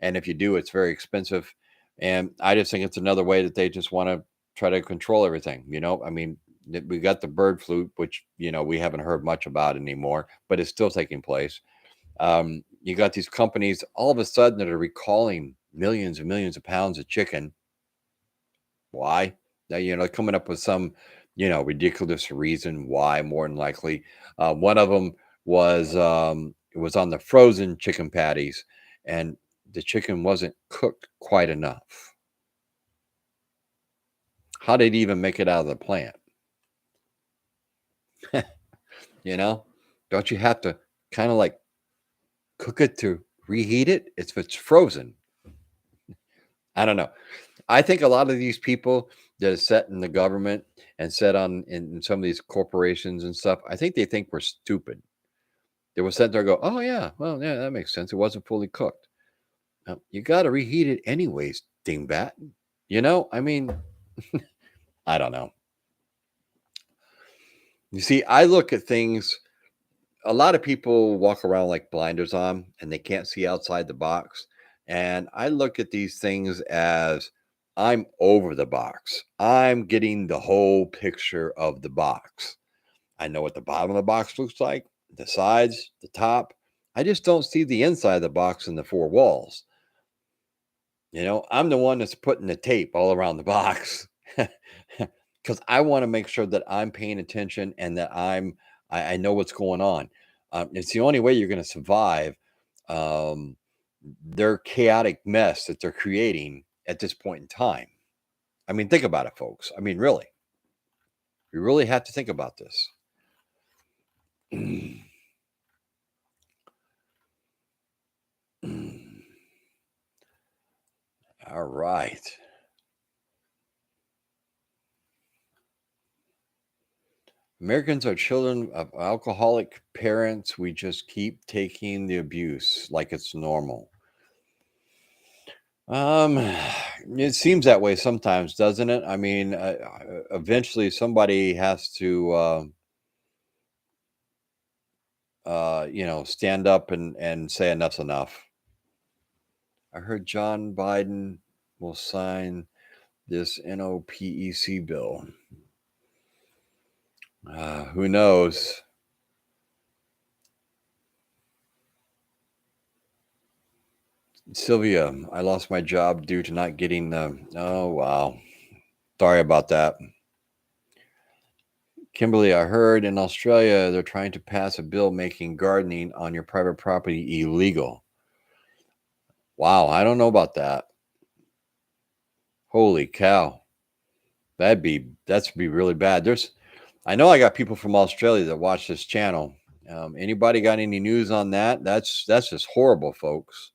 and if you do, it's very expensive. And I just think it's another way that they just want to try to control everything. I mean, we got the bird flu, which we haven't heard much about anymore, but it's still taking place. You got these companies all of a sudden that are recalling millions and millions of pounds of chicken. Why? Now, coming up with some, ridiculous reason why, more than likely. One of them it was on the frozen chicken patties, and the chicken wasn't cooked quite enough. How did it even make it out of the plant? you know, don't you have to kind of like cook it to reheat it? If it's frozen. I don't know. I think a lot of these people that are set in the government and set on in some of these corporations and stuff, I think they think we're stupid. They will sit there and go, "Oh yeah, well yeah, that makes sense. It wasn't fully cooked. You got to reheat it anyways, dingbat." I mean, I don't know. You see, I look at things. A lot of people walk around like blinders on, and they can't see outside the box. And I look at these things as I'm over the box. I'm getting the whole picture of the box. I know what the bottom of the box looks like, the sides, the top. I just don't see the inside of the box and the four walls. I'm the one that's putting the tape all around the box because I want to make sure that I'm paying attention and that I know what's going on. It's the only way you're going to survive um, their chaotic mess that they're creating at this point in time. I mean, think about it, folks. I mean, really, you really have to think about this. All right. Americans are children of alcoholic parents. We just keep taking the abuse like it's normal. Um, it seems that way sometimes, doesn't it? I mean, eventually somebody has to, stand up and say enough's enough. I heard John Biden will sign this NOPEC bill. Who knows? Sylvia, I lost my job due to not getting the. Oh, wow. Sorry about that. Kimberly, I heard in Australia they're trying to pass a bill making gardening on your private property illegal. Wow, I don't know about that. Holy cow. That's be really bad. I know I got people from Australia that watch this channel. Anybody got any news on that? That's just horrible, folks.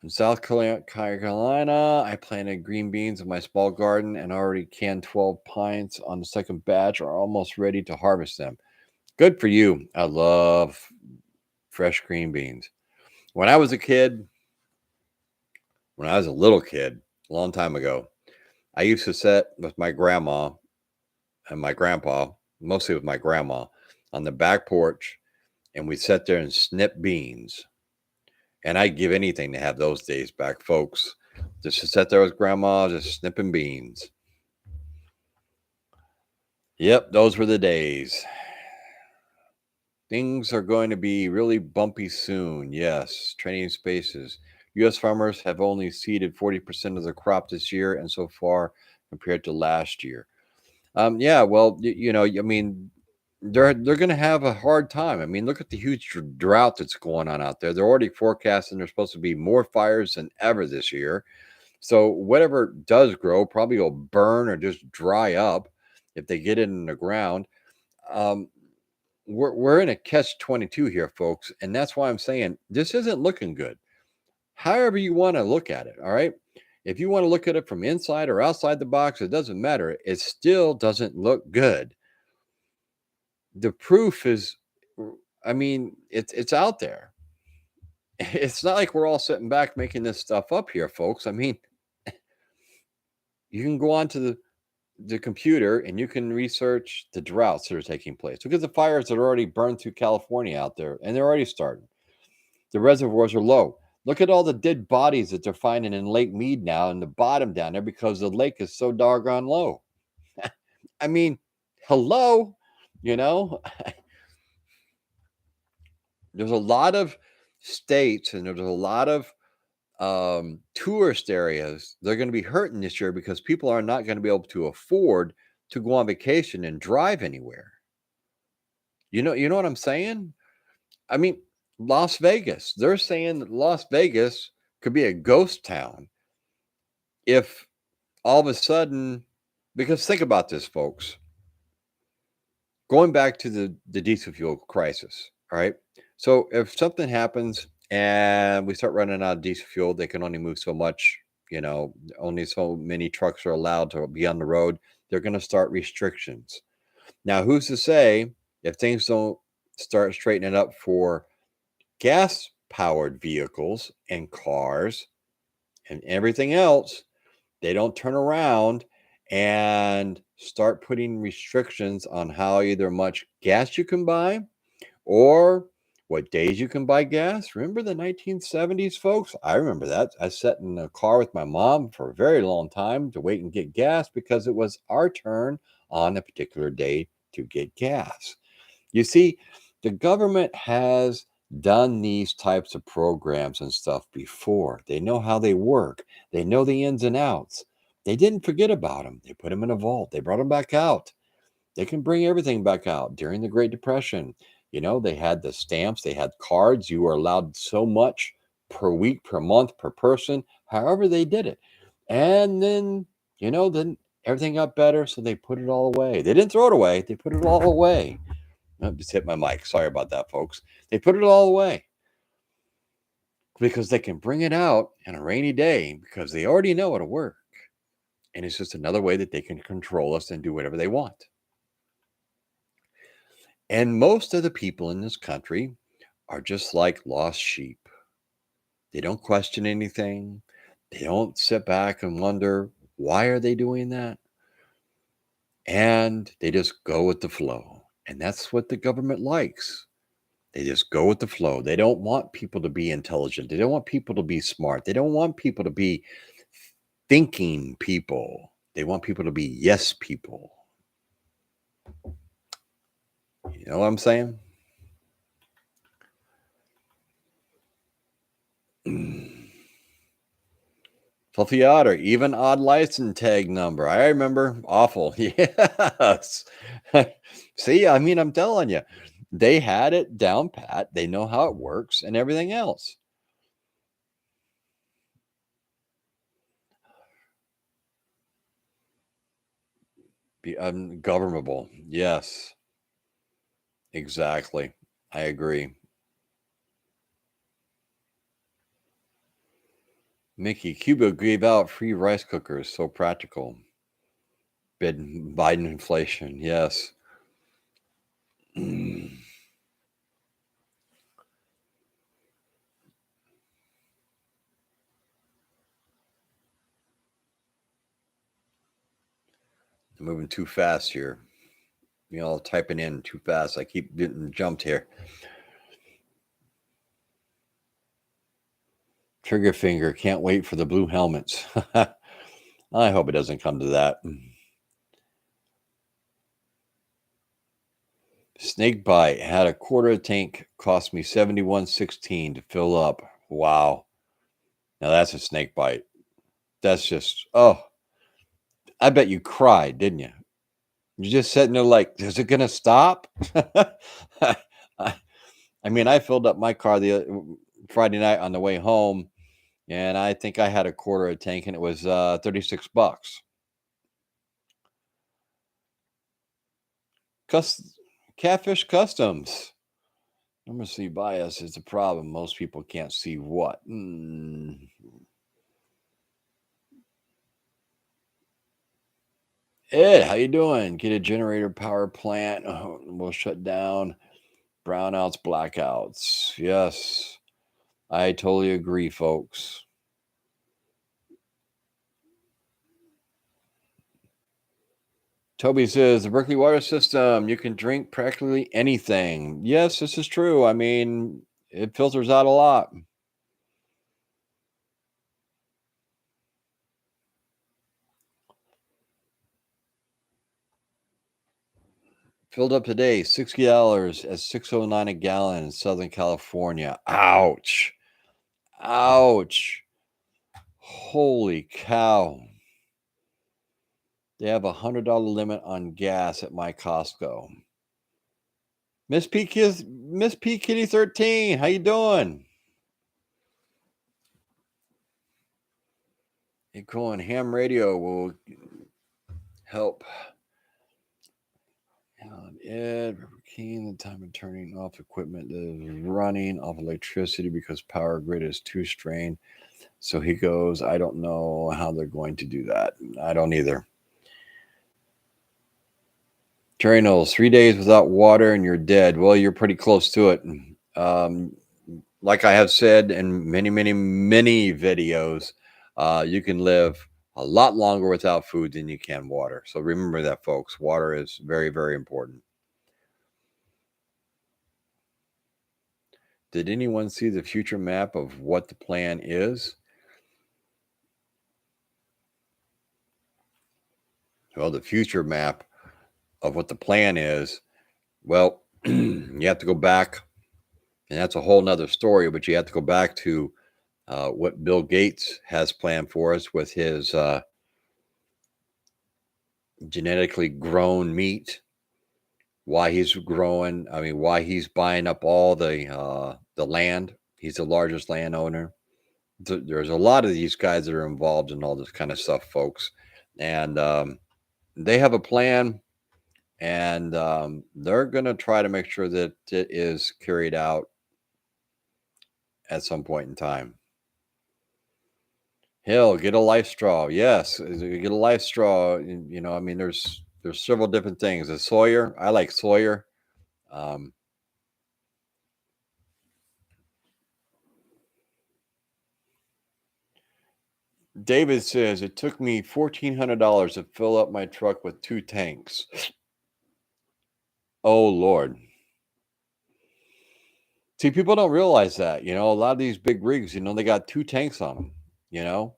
In South Carolina, I planted green beans in my small garden and already canned 12 pints on the second batch, are almost ready to harvest them. Good for you. I love fresh green beans. When I was a kid, when I was a little kid, a long time ago, I used to sit with my grandma and my grandpa, mostly with my grandma, on the back porch, and we'd sit there and snip beans. And I'd give anything to have those days back, folks. Just to sit there with grandma, just snipping beans. Yep, those were the days. Things are going to be really bumpy soon. Yes, training spaces. U.S. farmers have only seeded 40% of the crop this year, and so far compared to last year. Yeah, well, I mean, they're going to have a hard time. I mean, look at the huge drought that's going on out there. They're already forecasting there's supposed to be more fires than ever this year. So whatever does grow probably will burn or just dry up if they get it in the ground. Um, we're in a catch-22 here, folks, and that's why I'm saying this isn't looking good. However you want to look at it, all right? If you want to look at it from inside or outside the box, it doesn't matter. It still doesn't look good. The proof is, I mean, it's out there. It's not like we're all sitting back making this stuff up here, folks. I mean, you can go on to the computer and you can research the droughts that are taking place. Look at the fires that are already burned through California out there, and they're already starting. The reservoirs are low. Look at all the dead bodies that they're finding in Lake Mead now in the bottom down there because the lake is so doggone low. I mean, hello, you know, there's a lot of states and there's a lot of tourist areas. They're going to be hurting this year because people are not going to be able to afford to go on vacation and drive anywhere. You know what I'm saying? I mean, Las Vegas. They're saying that Las Vegas could be a ghost town if all of a sudden, because think about this, folks. Going back to the diesel fuel crisis, all right? So if something happens and we start running out of diesel fuel, they can only move so much, only so many trucks are allowed to be on the road. They're going to start restrictions. Now, who's to say if things don't start straightening up for gas powered vehicles and cars and everything else, they don't turn around and start putting restrictions on how either much gas you can buy or what days you can buy gas. Remember the 1970s, folks? I remember that. I sat in a car with my mom for a very long time to wait and get gas because it was our turn on a particular day to get gas. You see, the government has done these types of programs and stuff before. They know how they work. They know the ins and outs. They didn't forget about them. They put them in a vault. They brought them back out. They can bring everything back out. During the Great Depression, they had the stamps, they had cards. You were allowed so much per week, per month, per person, however they did it. And then everything got better. So they put it all away. They didn't throw it away. They put it all away. I just hit my mic. Sorry about that, folks. They put it all away because they can bring it out on a rainy day because they already know it'll work. And it's just another way that they can control us and do whatever they want. And most of the people in this country are just like lost sheep. They don't question anything. They don't sit back and wonder, why are they doing that? And they just go with the flow. And that's what the government likes. They just go with the flow. They don't want people to be intelligent. They don't want people to be smart. They don't want people to be thinking people. They want people to be yes people. You know what I'm saying? Fluffy Otter, even odd license tag number. I remember. Awful. Yes. See, I mean, I'm telling you, they had it down pat. They know how it works and everything else. Be ungovernable. Yes, exactly. I agree. Mickey, Cuba gave out free rice cookers. So practical. Biden inflation. Yes. I'm moving too fast here. Typing in too fast. I keep getting jumped here. Trigger finger. Can't wait for the blue helmets. I hope it doesn't come to that. Snake bite. Had a quarter tank. Cost me $71.16 to fill up. Wow. Now that's a snake bite. That's just, oh, I bet you cried, didn't you? You're just sitting there like, is it going to stop? I mean, I filled up my car the Friday night on the way home, and I think I had a quarter of a tank, and it was $36. Catfish Customs. Numeracy bias is a problem. Most people can't see what. Ed, how you doing? Get a generator power plant. Oh, we'll shut down. Brownouts, blackouts. Yes, I totally agree, folks. Toby says the Berkeley water system, you can drink practically anything. Yes, this is true. I mean, it filters out a lot. Filled up today, $60 at 609 a gallon in Southern California. Ouch. Ouch. Holy cow. They have a $100 limit on gas at my Costco. Miss P Kitty 13, how you doing? Hey, cool. And ham radio will help. Ed, keen the time of turning off equipment that is running off electricity because power grid is too strained. So he goes, I don't know how they're going to do that. I don't either. Terry Knowles, 3 days without water and you're dead. Well, you're pretty close to it. Like I have said in many, many, many videos, you can live a lot longer without food than you can water. So remember that, folks. Water is very, very important. Did anyone see the future map of what the plan is? Well, the future map of what the plan is, well, you have to go back, and that's a whole nother story, but you have to go back to what Bill Gates has planned for us with his genetically grown meat, why he's growing, why he's buying up all the land. He's the largest landowner. There's a lot of these guys that are involved in all this kind of stuff, folks. And they have a plan, and they're going to try to make sure that it is carried out at some point in time. Hell, get a life straw. Yes, get a life straw. There's several different things. A Sawyer, I like Sawyer. Um, David says it took me $1,400 to fill up my truck with 2 tanks. Oh Lord. See, people don't realize that. A lot of these big rigs, they got 2 tanks on them.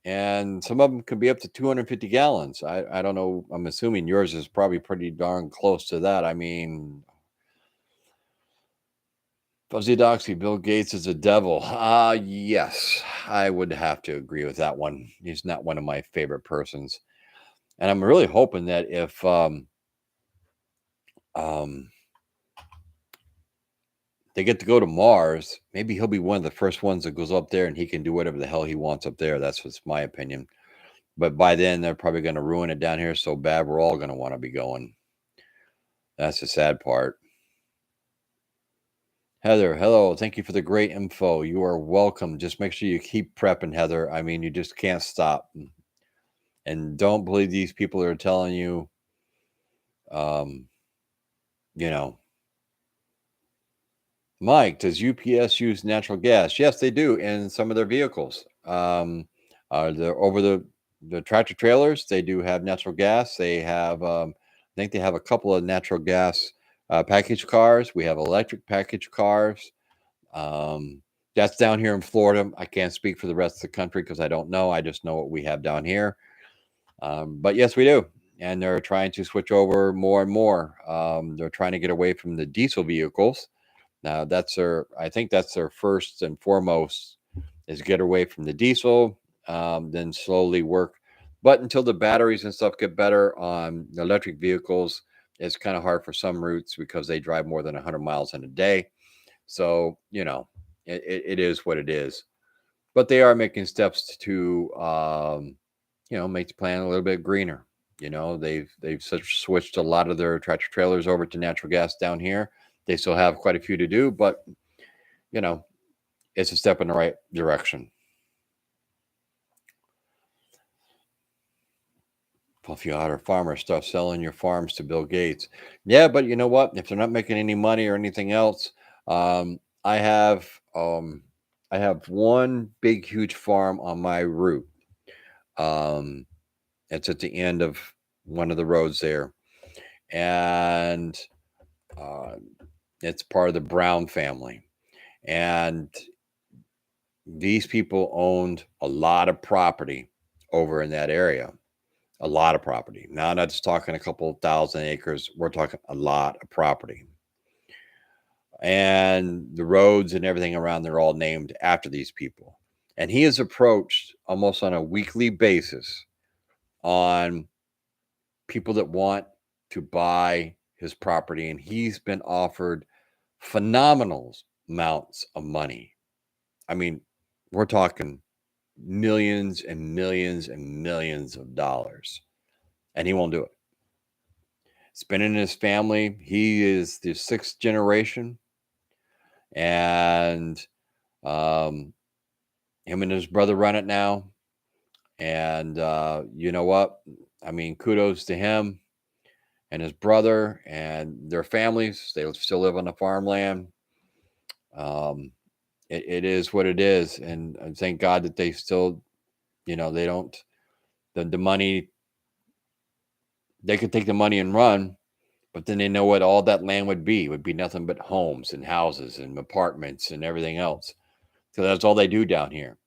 And some of them could be up to 250 gallons. I don't know. I'm assuming yours is probably pretty darn close to that. I mean, Fuzzy Doxy, Bill Gates is a devil. Yes, I would have to agree with that one. He's not one of my favorite persons. And I'm really hoping that if um, they get to go to Mars, maybe he'll be one of the first ones that goes up there and he can do whatever the hell he wants up there. That's what's my opinion. But by then, they're probably going to ruin it down here so bad, we're all going to want to be going. That's the sad part. Heather, hello. Thank you for the great info. You are welcome. Just make sure you keep prepping, Heather. I mean, you just can't stop. And don't believe these people that are telling you, you know, Mike, does UPS use natural gas? Yes, they do in some of their vehicles. Over the tractor trailers, they do have natural gas. They have, I think they have a couple of natural gas package cars. We have electric package cars. That's down here in Florida. I can't speak for the rest of the country because I don't know. I just know what we have down here. But yes, we do. And they're trying to switch over more and more. They're trying to get away from the diesel vehicles. Now I think that's their first and foremost is get away from the diesel, then slowly work. But until the batteries and stuff get better on the electric vehicles, it's kind of hard for some routes because they drive more than 100 miles in a day. So, it is what it is. But they are making steps to, make the planet a little bit greener. They've switched a lot of their tractor trailers over to natural gas down here. They still have quite a few to do, but it's a step in the right direction. Fluffy Otter Farmer stuff selling your farms to Bill Gates. Yeah, but you know what? If they're not making any money or anything else, I have one big huge farm on my route. It's at the end of one of the roads there, and it's part of the Brown family. And these people owned a lot of property over in that area. A lot of property. Now, not just talking a couple thousand acres. We're talking a lot of property. And the roads and everything around there are all named after these people. And he is approached almost on a weekly basis on people that want to buy his property. And he's been offered phenomenal amounts of money. I mean, we're talking millions and millions and millions of dollars. And he won't do it. It's been in his family. He is the sixth generation. And him and his brother run it now. And you know what? I mean, kudos to him and his brother and their families. They still live on the farmland. It is what it is. And thank God that they still, they don't, the money, they could take the money and run, but then they know what all that land would be. It would be nothing but homes and houses and apartments and everything else. So that's all they do down here.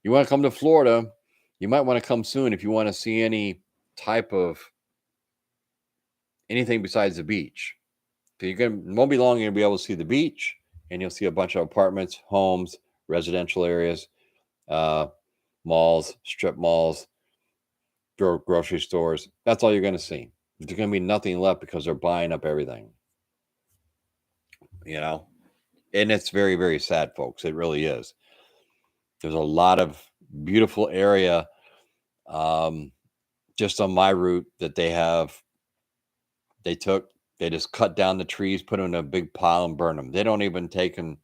You want to come to Florida, you might want to come soon if you want to see any type of anything besides the beach. So won't be long, you're gonna be able to see the beach, and you'll see a bunch of apartments, homes, residential areas, malls, strip malls, grocery stores. That's all you're going to see. There's going to be nothing left because they're buying up everything. And it's very, very sad, folks. It really is. There's a lot of beautiful area just on my route that they just cut down the trees, put them in a big pile and burn them. They don't even take them.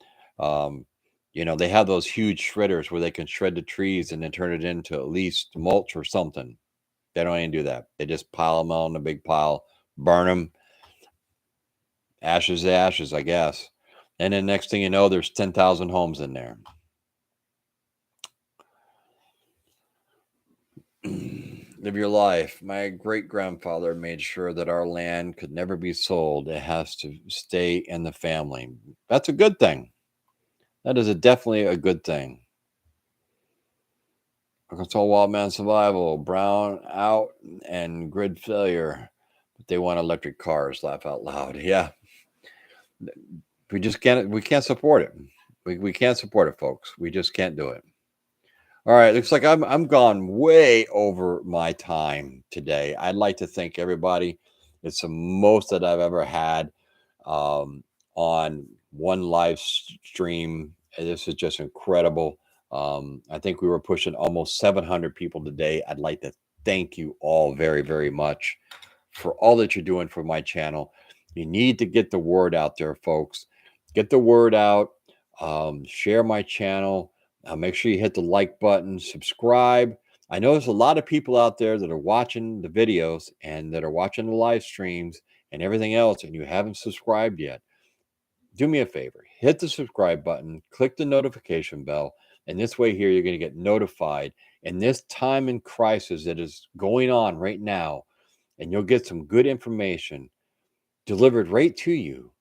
They have those huge shredders where they can shred the trees and then turn it into at least mulch or something. They don't even do that. They just pile them all in a big pile, burn them. Ashes to ashes, I guess. And then next thing you know, there's 10,000 homes in there. Live your life. My great-grandfather made sure that our land could never be sold. It has to stay in the family. That's a good thing. That is definitely a good thing. Arkansas Wildman Survival, brown out and grid failure. But they want electric cars. Laugh out loud. Yeah. we can't support it. We can't support it, folks. We just can't do it. All right, looks like I'm gone way over my time today. I'd like to thank everybody. It's the most that I've ever had on one live stream. And this is just incredible. I think we were pushing almost 700 people today. I'd like to thank you all very, very much for all that you're doing for my channel. You need to get the word out there, folks. Get the word out. Share my channel. Make sure you hit the like button, subscribe. I know there's a lot of people out there that are watching the videos and that are watching the live streams and everything else, and you haven't subscribed yet. Do me a favor, hit the subscribe button, click the notification bell, and this way here you're going to get notified in this time in crisis that is going on right now, and you'll get some good information delivered right to you.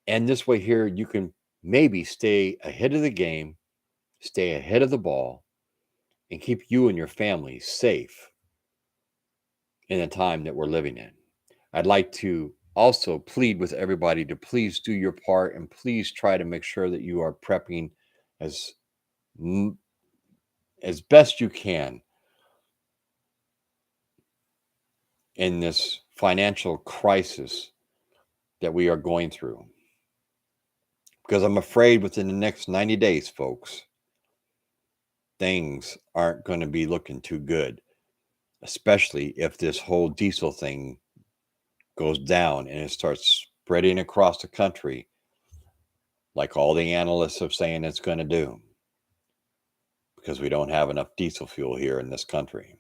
And this way here you can maybe stay ahead of the game, stay ahead of the ball, and keep you and your family safe in the time that we're living in. I'd like to also plead with everybody to please do your part and please try to make sure that you are prepping as best you can in this financial crisis that we are going through. Because I'm afraid within the next 90 days, folks, things aren't going to be looking too good, especially if this whole diesel thing goes down and it starts spreading across the country like all the analysts are saying it's going to do, because we don't have enough diesel fuel here in this country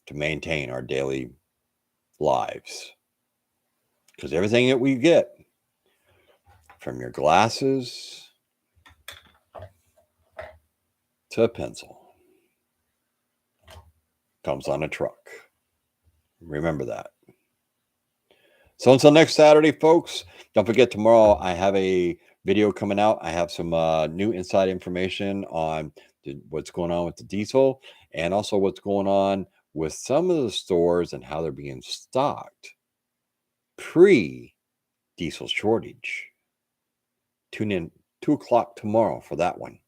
to maintain our daily lives. Because everything that we get, from your glasses to a pencil, comes on a truck. Remember that. So until next Saturday, folks, don't forget tomorrow I have a video coming out. I have some new inside information on what's going on with the diesel and also what's going on with some of the stores and how they're being stocked pre-diesel shortage. Tune in 2 o'clock tomorrow for that one.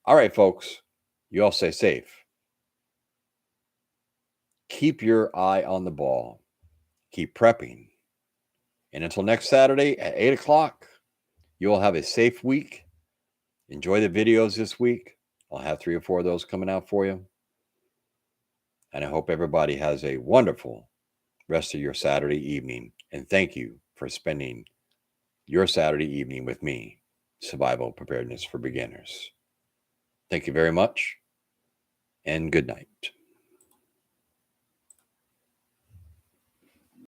All right, folks, you all stay safe. Keep your eye on the ball. Keep prepping. And until next Saturday at 8 o'clock, you all have a safe week. Enjoy the videos this week. I'll have 3 or 4 of those coming out for you. And I hope everybody has a wonderful rest of your Saturday evening. And thank you for spending your Saturday evening with me, Survival Preparedness for Beginners. Thank you very much, and good night.